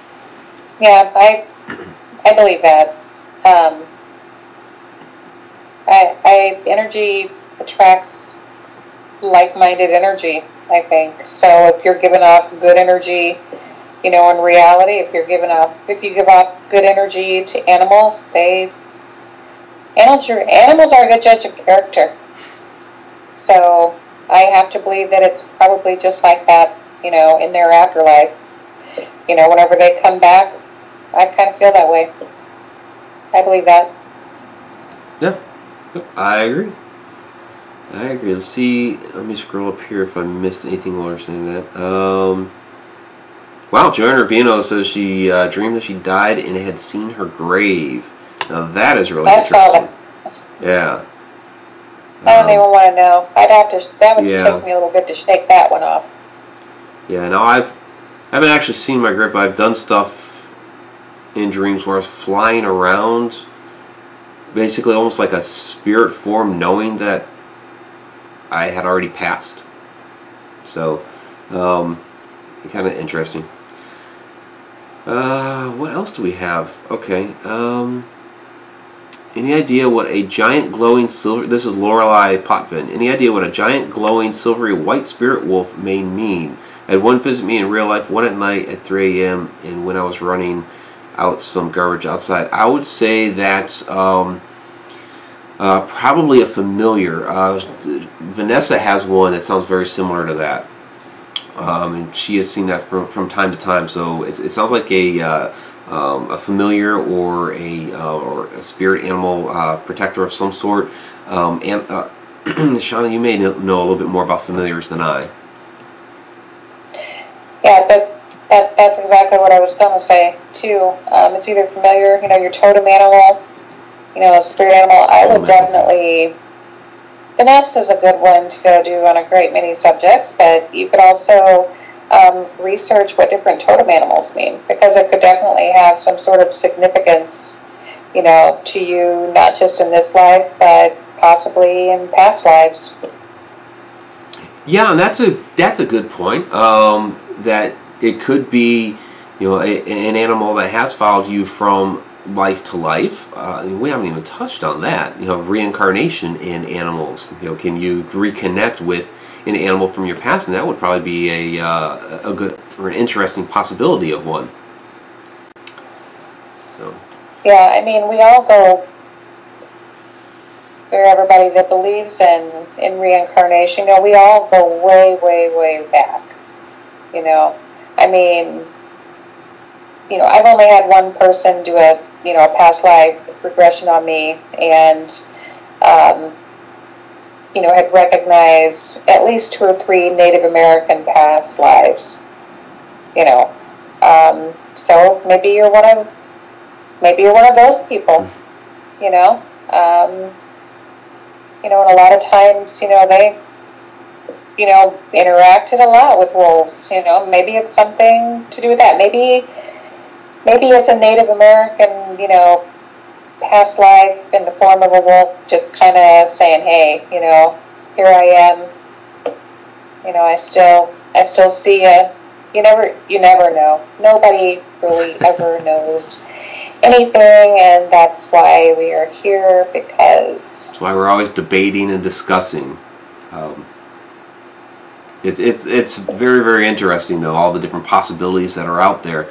Speaker 2: Yeah, I believe that. Energy attracts like-minded energy, I think. So if you're giving off good energy, in reality, if you give off good energy to animals, animals are a good judge of character. So I have to believe that it's probably just like that, in their afterlife. Whenever they come back, I kind of feel that way. I believe that.
Speaker 1: Yeah, I agree. Let's see. Let me scroll up here if I missed anything while we're saying that. Wow, Joanna Rubino says she dreamed that she died and had seen her grave. Now that is really interesting.
Speaker 2: I saw that.
Speaker 1: Yeah.
Speaker 2: I don't even want to know. That would take me a little bit to shake that one off.
Speaker 1: Yeah, no, I haven't actually seen my grave, but I've done stuff in dreams where I was flying around, basically almost like a spirit form, knowing that I had already passed. So, kind of interesting. What else do we have? Okay. Any idea what a giant glowing silver... This is Lorelei Potvin. Any idea what a giant glowing silvery white spirit wolf may mean? I had one visit me in real life, one at night at 3 a.m. and when I was running out some garbage outside. I would say that's probably a familiar. Vanessa has one that sounds very similar to that. And she has seen that from time to time. So it sounds like a familiar or a spirit animal protector of some sort. Shana, you may know a little bit more about familiars than I.
Speaker 2: Yeah, that's exactly what I was going to say too. It's either familiar, your totem animal, a spirit animal. I would definitely. Vanessa is a good one to go do on a great many subjects, but you could also research what different totem animals mean, because it could definitely have some sort of significance, to you, not just in this life, but possibly in past lives.
Speaker 1: Yeah, and that's a good point. That it could be, an animal that has followed you from life to life. We haven't even touched on that. Reincarnation in animals. Can you reconnect with an animal from your past? And that would probably be a good or an interesting possibility of one. So.
Speaker 2: Yeah, we all go. For everybody that believes in reincarnation, we all go way, way, way back. I've only had one person do a past life regression on me, and had recognized at least 2 or 3 Native American past lives. So maybe you're one of those people. And a lot of times, they interacted a lot with wolves. Maybe it's something to do with that. Maybe it's a Native American, past life in the form of a wolf, just kind of saying, hey, here I am. I still see you. you never know. Nobody really ever knows anything, and that's why we are here, because
Speaker 1: that's why we're always debating and discussing. It's very, very interesting, though, all the different possibilities that are out there.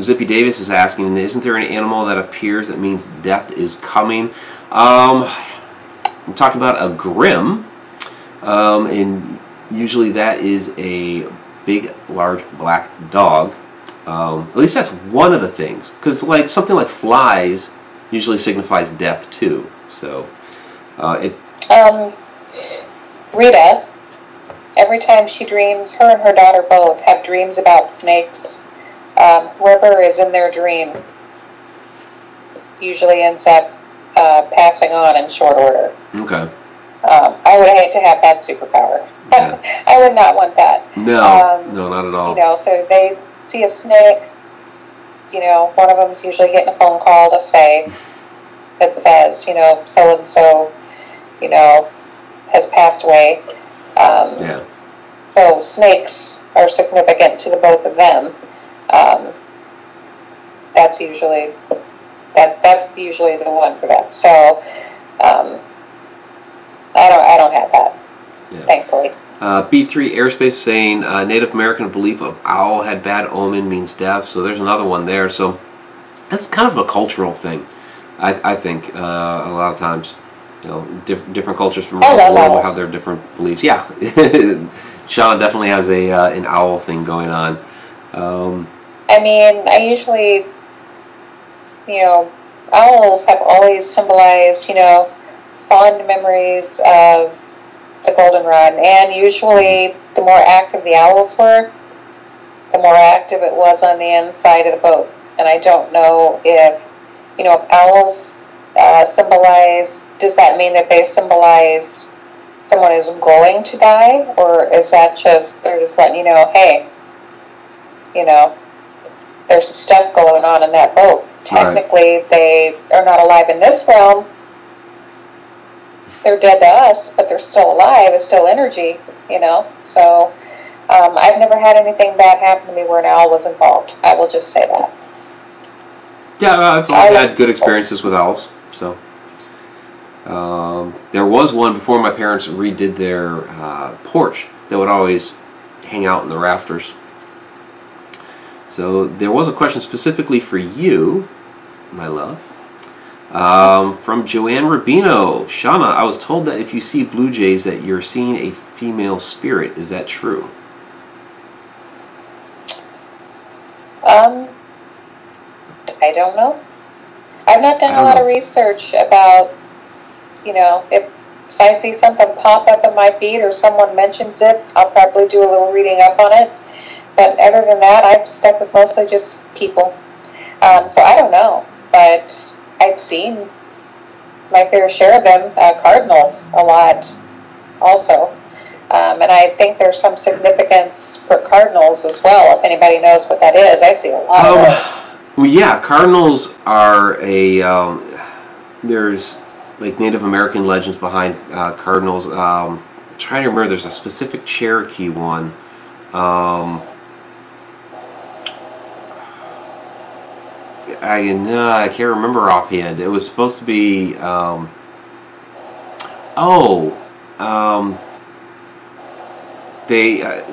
Speaker 1: Zippy Davis is asking, isn't there an animal that appears that means death is coming? I'm talking about a grim, and usually that is a big, large black dog. At least that's one of the things, because like something like flies usually signifies death too. So
Speaker 2: Rita, every time she dreams, her and her daughter both have dreams about snakes. Whoever is in their dream usually ends up passing on in short order.
Speaker 1: Okay.
Speaker 2: I would hate to have that superpower.
Speaker 1: Yeah.
Speaker 2: I would not want that.
Speaker 1: No, no, not at all.
Speaker 2: So they see a snake. One of them's usually getting a phone call to say that says, so and so, has passed away.
Speaker 1: Yeah.
Speaker 2: So snakes are significant to the both of them. That's usually the one for them. So I don't have that, thankfully.
Speaker 1: B3 Airspace saying Native American belief of owl had bad omen means death. So there's another one there. So that's kind of a cultural thing, I think. A lot of times, different cultures from around the world will have their different beliefs. Yeah, Shana definitely has an owl thing going on.
Speaker 2: I usually, owls have always symbolized, fond memories of the goldenrod, and usually the more active the owls were, the more active it was on the inside of the boat. And I don't know if owls symbolize, does that mean that they symbolize someone is going to die, or is that just, they're just letting you know, hey, there's some stuff going on in that boat. Technically, they are not alive in this realm. They're dead to us, but they're still alive. It's still energy, So I've never had anything bad happen to me where an owl was involved. I will just say that.
Speaker 1: Yeah, I've had good experiences with owls. So there was one before my parents redid their porch that would always hang out in the rafters. So there was a question specifically for you, my love. From Joanne Rubino. Shana, I was told that if you see blue jays that you're seeing a female spirit. Is that true?
Speaker 2: I don't know. I've not done a lot of research about, if I see something pop up in my feed or someone mentions it, I'll probably do a little reading up on it. But other than that, I've stuck with mostly just people. So I don't know, but I've seen my fair share of them, Cardinals, a lot also. And I think there's some significance for Cardinals as well, if anybody knows what that is. I see a lot of those.
Speaker 1: Well, yeah, Cardinals are there's like Native American legends behind Cardinals. I'm trying to remember, there's a specific Cherokee one. I can't remember offhand. It was supposed to be it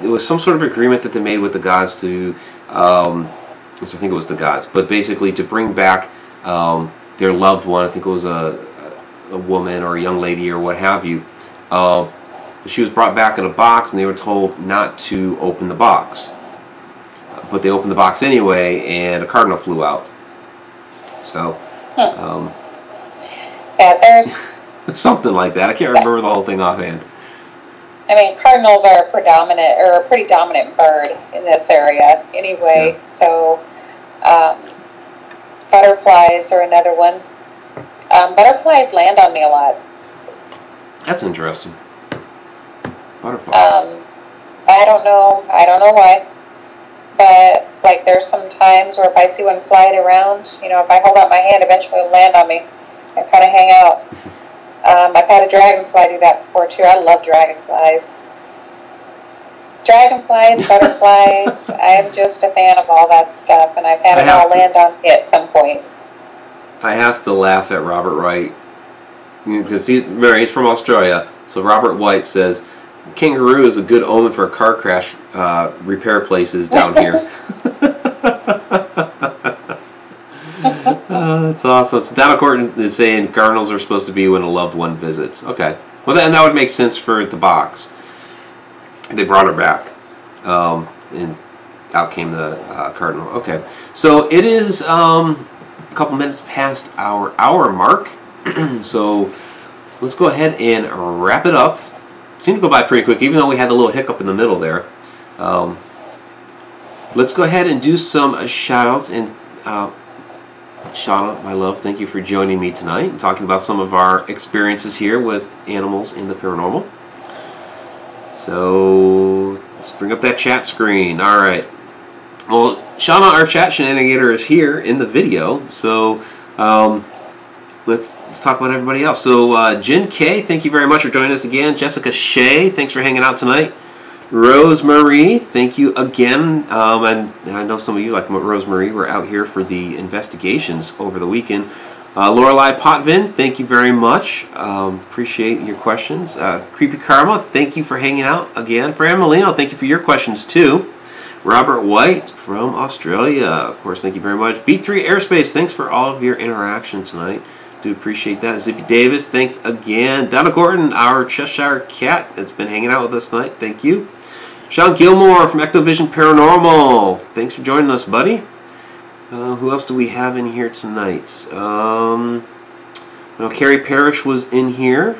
Speaker 1: was some sort of agreement that they made with the gods to I think it was the gods, but basically to bring back their loved one. I think it was a woman or a young lady or what have you. She was brought back in a box, and they were told not to open the box, but they opened the box anyway, and a cardinal flew out. So,
Speaker 2: there's
Speaker 1: something like that. I can't remember the whole thing offhand.
Speaker 2: Cardinals are a pretty dominant bird in this area anyway. Yeah. So, butterflies are another one. Butterflies land on me a lot.
Speaker 1: That's interesting. Butterflies.
Speaker 2: I don't know why. But, there's some times where if I see one flying around, if I hold out my hand, eventually it'll land on me and kind of hang out. I've had a dragonfly do that before, too. I love dragonflies. Dragonflies, butterflies. I'm just a fan of all that stuff, and I've had it all land on me at some point.
Speaker 1: I have to laugh at Robert Wright because he's from Australia. So Robert White says, kangaroo is a good omen for a car crash repair places down here. That's awesome. So Donna Corton is saying Cardinals are supposed to be when a loved one visits. Okay. Well, then that would make sense for the box. They brought her back. And out came the Cardinal. Okay. So it is a couple minutes past our hour mark. So let's go ahead and wrap it up. It seemed to go by pretty quick, even though we had a little hiccup in the middle there. Let's go ahead and do some shout-outs. And Shana, my love, thank you for joining me tonight and talking about some of our experiences here with animals in the paranormal. So let's bring up that chat screen. All right. Well, Shana, our chat Shananigator, is here in the video. So let's talk about everybody else. So Jen K, thank you very much for joining us again. Jessica Shea, thanks for hanging out tonight. Rosemary, thank you again. And I know some of you, like Rosemary, were out here for the investigations over the weekend. Lorelei Potvin, thank you very much. Appreciate your questions. Creepy Karma, thank you for hanging out again. Fran Molino, thank you for your questions too. Robert White from Australia, of course, thank you very much. B3 Airspace, thanks for all of your interaction tonight. Do appreciate that. Zippy Davis, thanks again. Donna Gordon, our Cheshire Cat, that's been hanging out with us tonight. Thank you. Sean Gilmore from Ectovision Paranormal, thanks for joining us, buddy. Who else do we have in here tonight? Carrie Parrish was in here.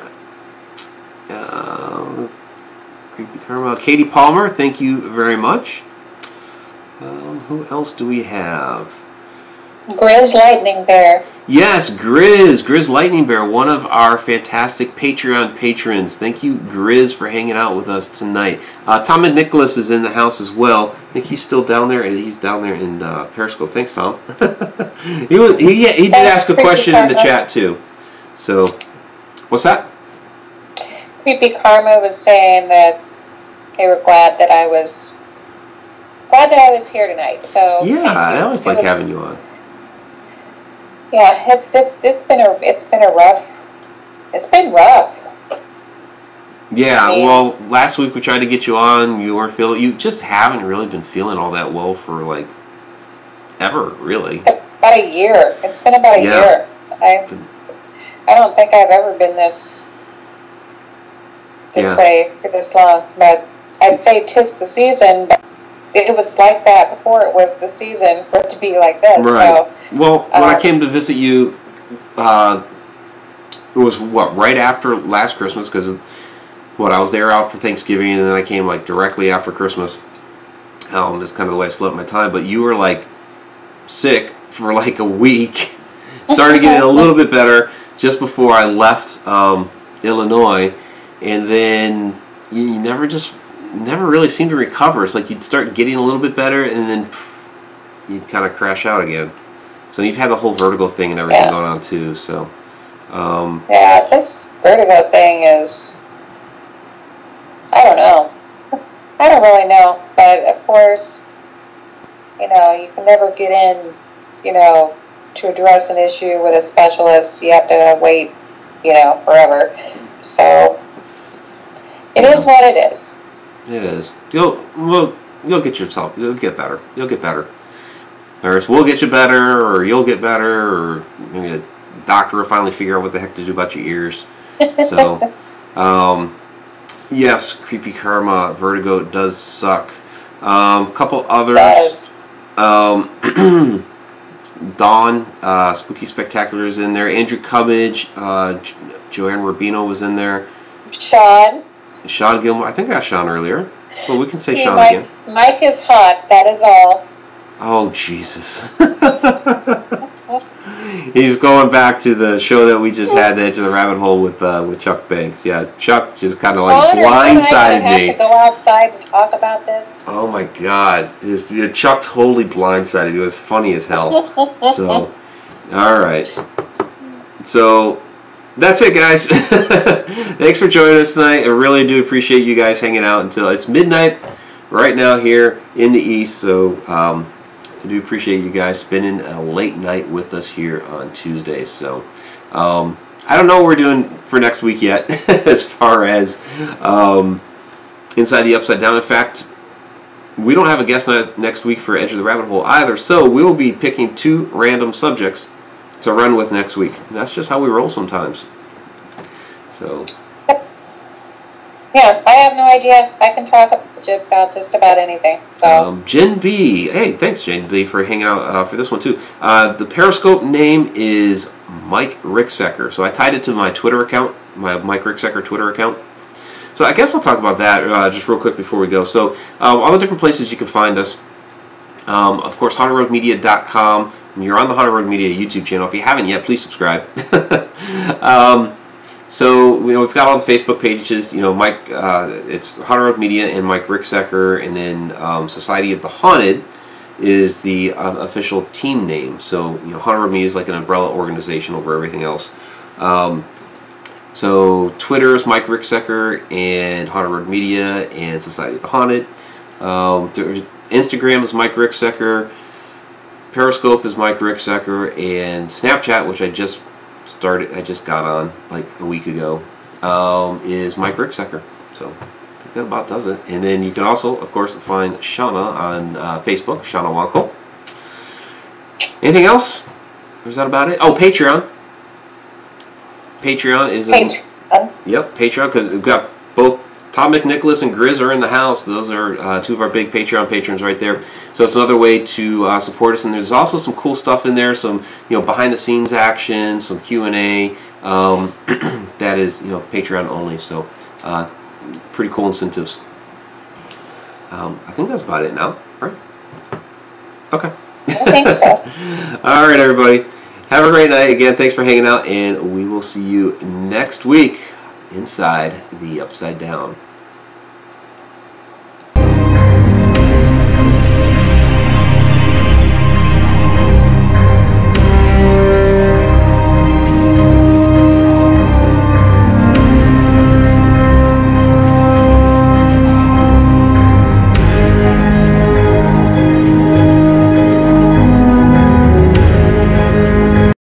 Speaker 1: Creepy Karma. Katie Palmer, thank you very much. Who else do we have?
Speaker 2: Grizz Lightning Bear.
Speaker 1: Yes, Grizz Lightning Bear, one of our fantastic Patreon patrons. Thank you, Grizz, for hanging out with us tonight. Tom and Nicholas is in the house as well. I think he's still down there, and he's down there in Periscope. Thanks, Tom. he did ask a question in the chat too. So, what's that?
Speaker 2: Creepy Karma was saying that they were glad that I was here tonight. So
Speaker 1: yeah, I always like having you on.
Speaker 2: Yeah, it's been rough.
Speaker 1: Yeah, well, last week we tried to get you on. You just haven't really been feeling all that well for like ever, really.
Speaker 2: About a year. It's been about a year. I don't think I've ever been this way for this long. But I'd say 'tis the season. But it was like that before it was the season for it to be like this.
Speaker 1: Right.
Speaker 2: So,
Speaker 1: well, when I came to visit you, it was right after last Christmas, because I was there out for Thanksgiving, and then I came like directly after Christmas. It's kind of the way I split my time. But you were like sick for like a week. Started getting a little bit better just before I left Illinois, and then you never really seemed to recover. It's like you'd start getting a little bit better, and then you'd kind of crash out again. So you've had the whole vertigo thing and everything going on too. So
Speaker 2: this vertigo thing is, I don't know. I don't really know, but of course, you can never get in, to address an issue with a specialist. You have to wait, forever. So it is what it is.
Speaker 1: It is. You'll get better. You'll get better. Or we'll get you better, or you'll get better, or maybe a doctor will finally figure out what the heck to do about your ears. So, yes, Creepy Karma, vertigo does suck. A couple others. Dawn, Spooky Spectacular is in there. Andrew Cubbage, Joanne Rubino was in there.
Speaker 2: Sean
Speaker 1: Gilmore. I think I got Sean earlier, but we can say Sean again.
Speaker 2: Mike is hot, that is all.
Speaker 1: Oh, Jesus. He's going back to the show that we just had, The Edge of the Rabbit Hole, with Chuck Banks. Yeah, Chuck just kind of like blindsided me.
Speaker 2: Have to go outside and talk about this.
Speaker 1: Oh my God. Chuck totally blindsided me. It was funny as hell. So, all right. So, that's it, guys. Thanks for joining us tonight. I really do appreciate you guys hanging out until it's midnight. right now here in the East. So I do appreciate you guys spending a late night with us here on Tuesdays. So I don't know what we're doing for next week yet as far as Inside the Upside Down. In fact, we don't have a guest next week for Edge of the Rabbit Hole either, so we'll be picking 2 random subjects to run with next week. And that's just how we roll sometimes. So,
Speaker 2: yeah, I have no idea. I can talk about just about anything. So,
Speaker 1: Jen B. Hey, thanks, Jen B, for hanging out for this one too. The Periscope name is Mike Ricksecker. So I tied it to my Twitter account, my Mike Ricksecker Twitter account. So I guess I'll talk about that just real quick before we go. So all the different places you can find us. Of course, HauntedRoadMedia.com. You're on the Haunted Road Media YouTube channel. If you haven't yet, please subscribe. So we've got all the Facebook pages. Mike, it's Haunted Road Media and Mike Ricksecker, and then Society of the Haunted is the official team name. So Haunted Road Media is like an umbrella organization over everything else. So Twitter is Mike Ricksecker and Haunted Road Media and Society of the Haunted. Instagram is Mike Ricksecker. Periscope is Mike Ricksecker, and Snapchat, which I just got on like a week ago, is Mike Ricksecker. So I think that about does it. And then you can also, of course, find Shana on Facebook, Shana Wankel. Anything else? Or is that about it? Oh, Patreon. Patreon is yep, Patreon, because we've got both Tom McNicholas and Grizz are in the house. Those are 2 of our big Patreon patrons right there. So it's another way to support us. And there's also some cool stuff in there, some behind the scenes action, some Q&A. That is Patreon only. So pretty cool incentives. I think that's about it now, right? Okay.
Speaker 2: I think so.
Speaker 1: All right, everybody. Have a great night. Again, thanks for hanging out, and we will see you next week inside the Upside Down.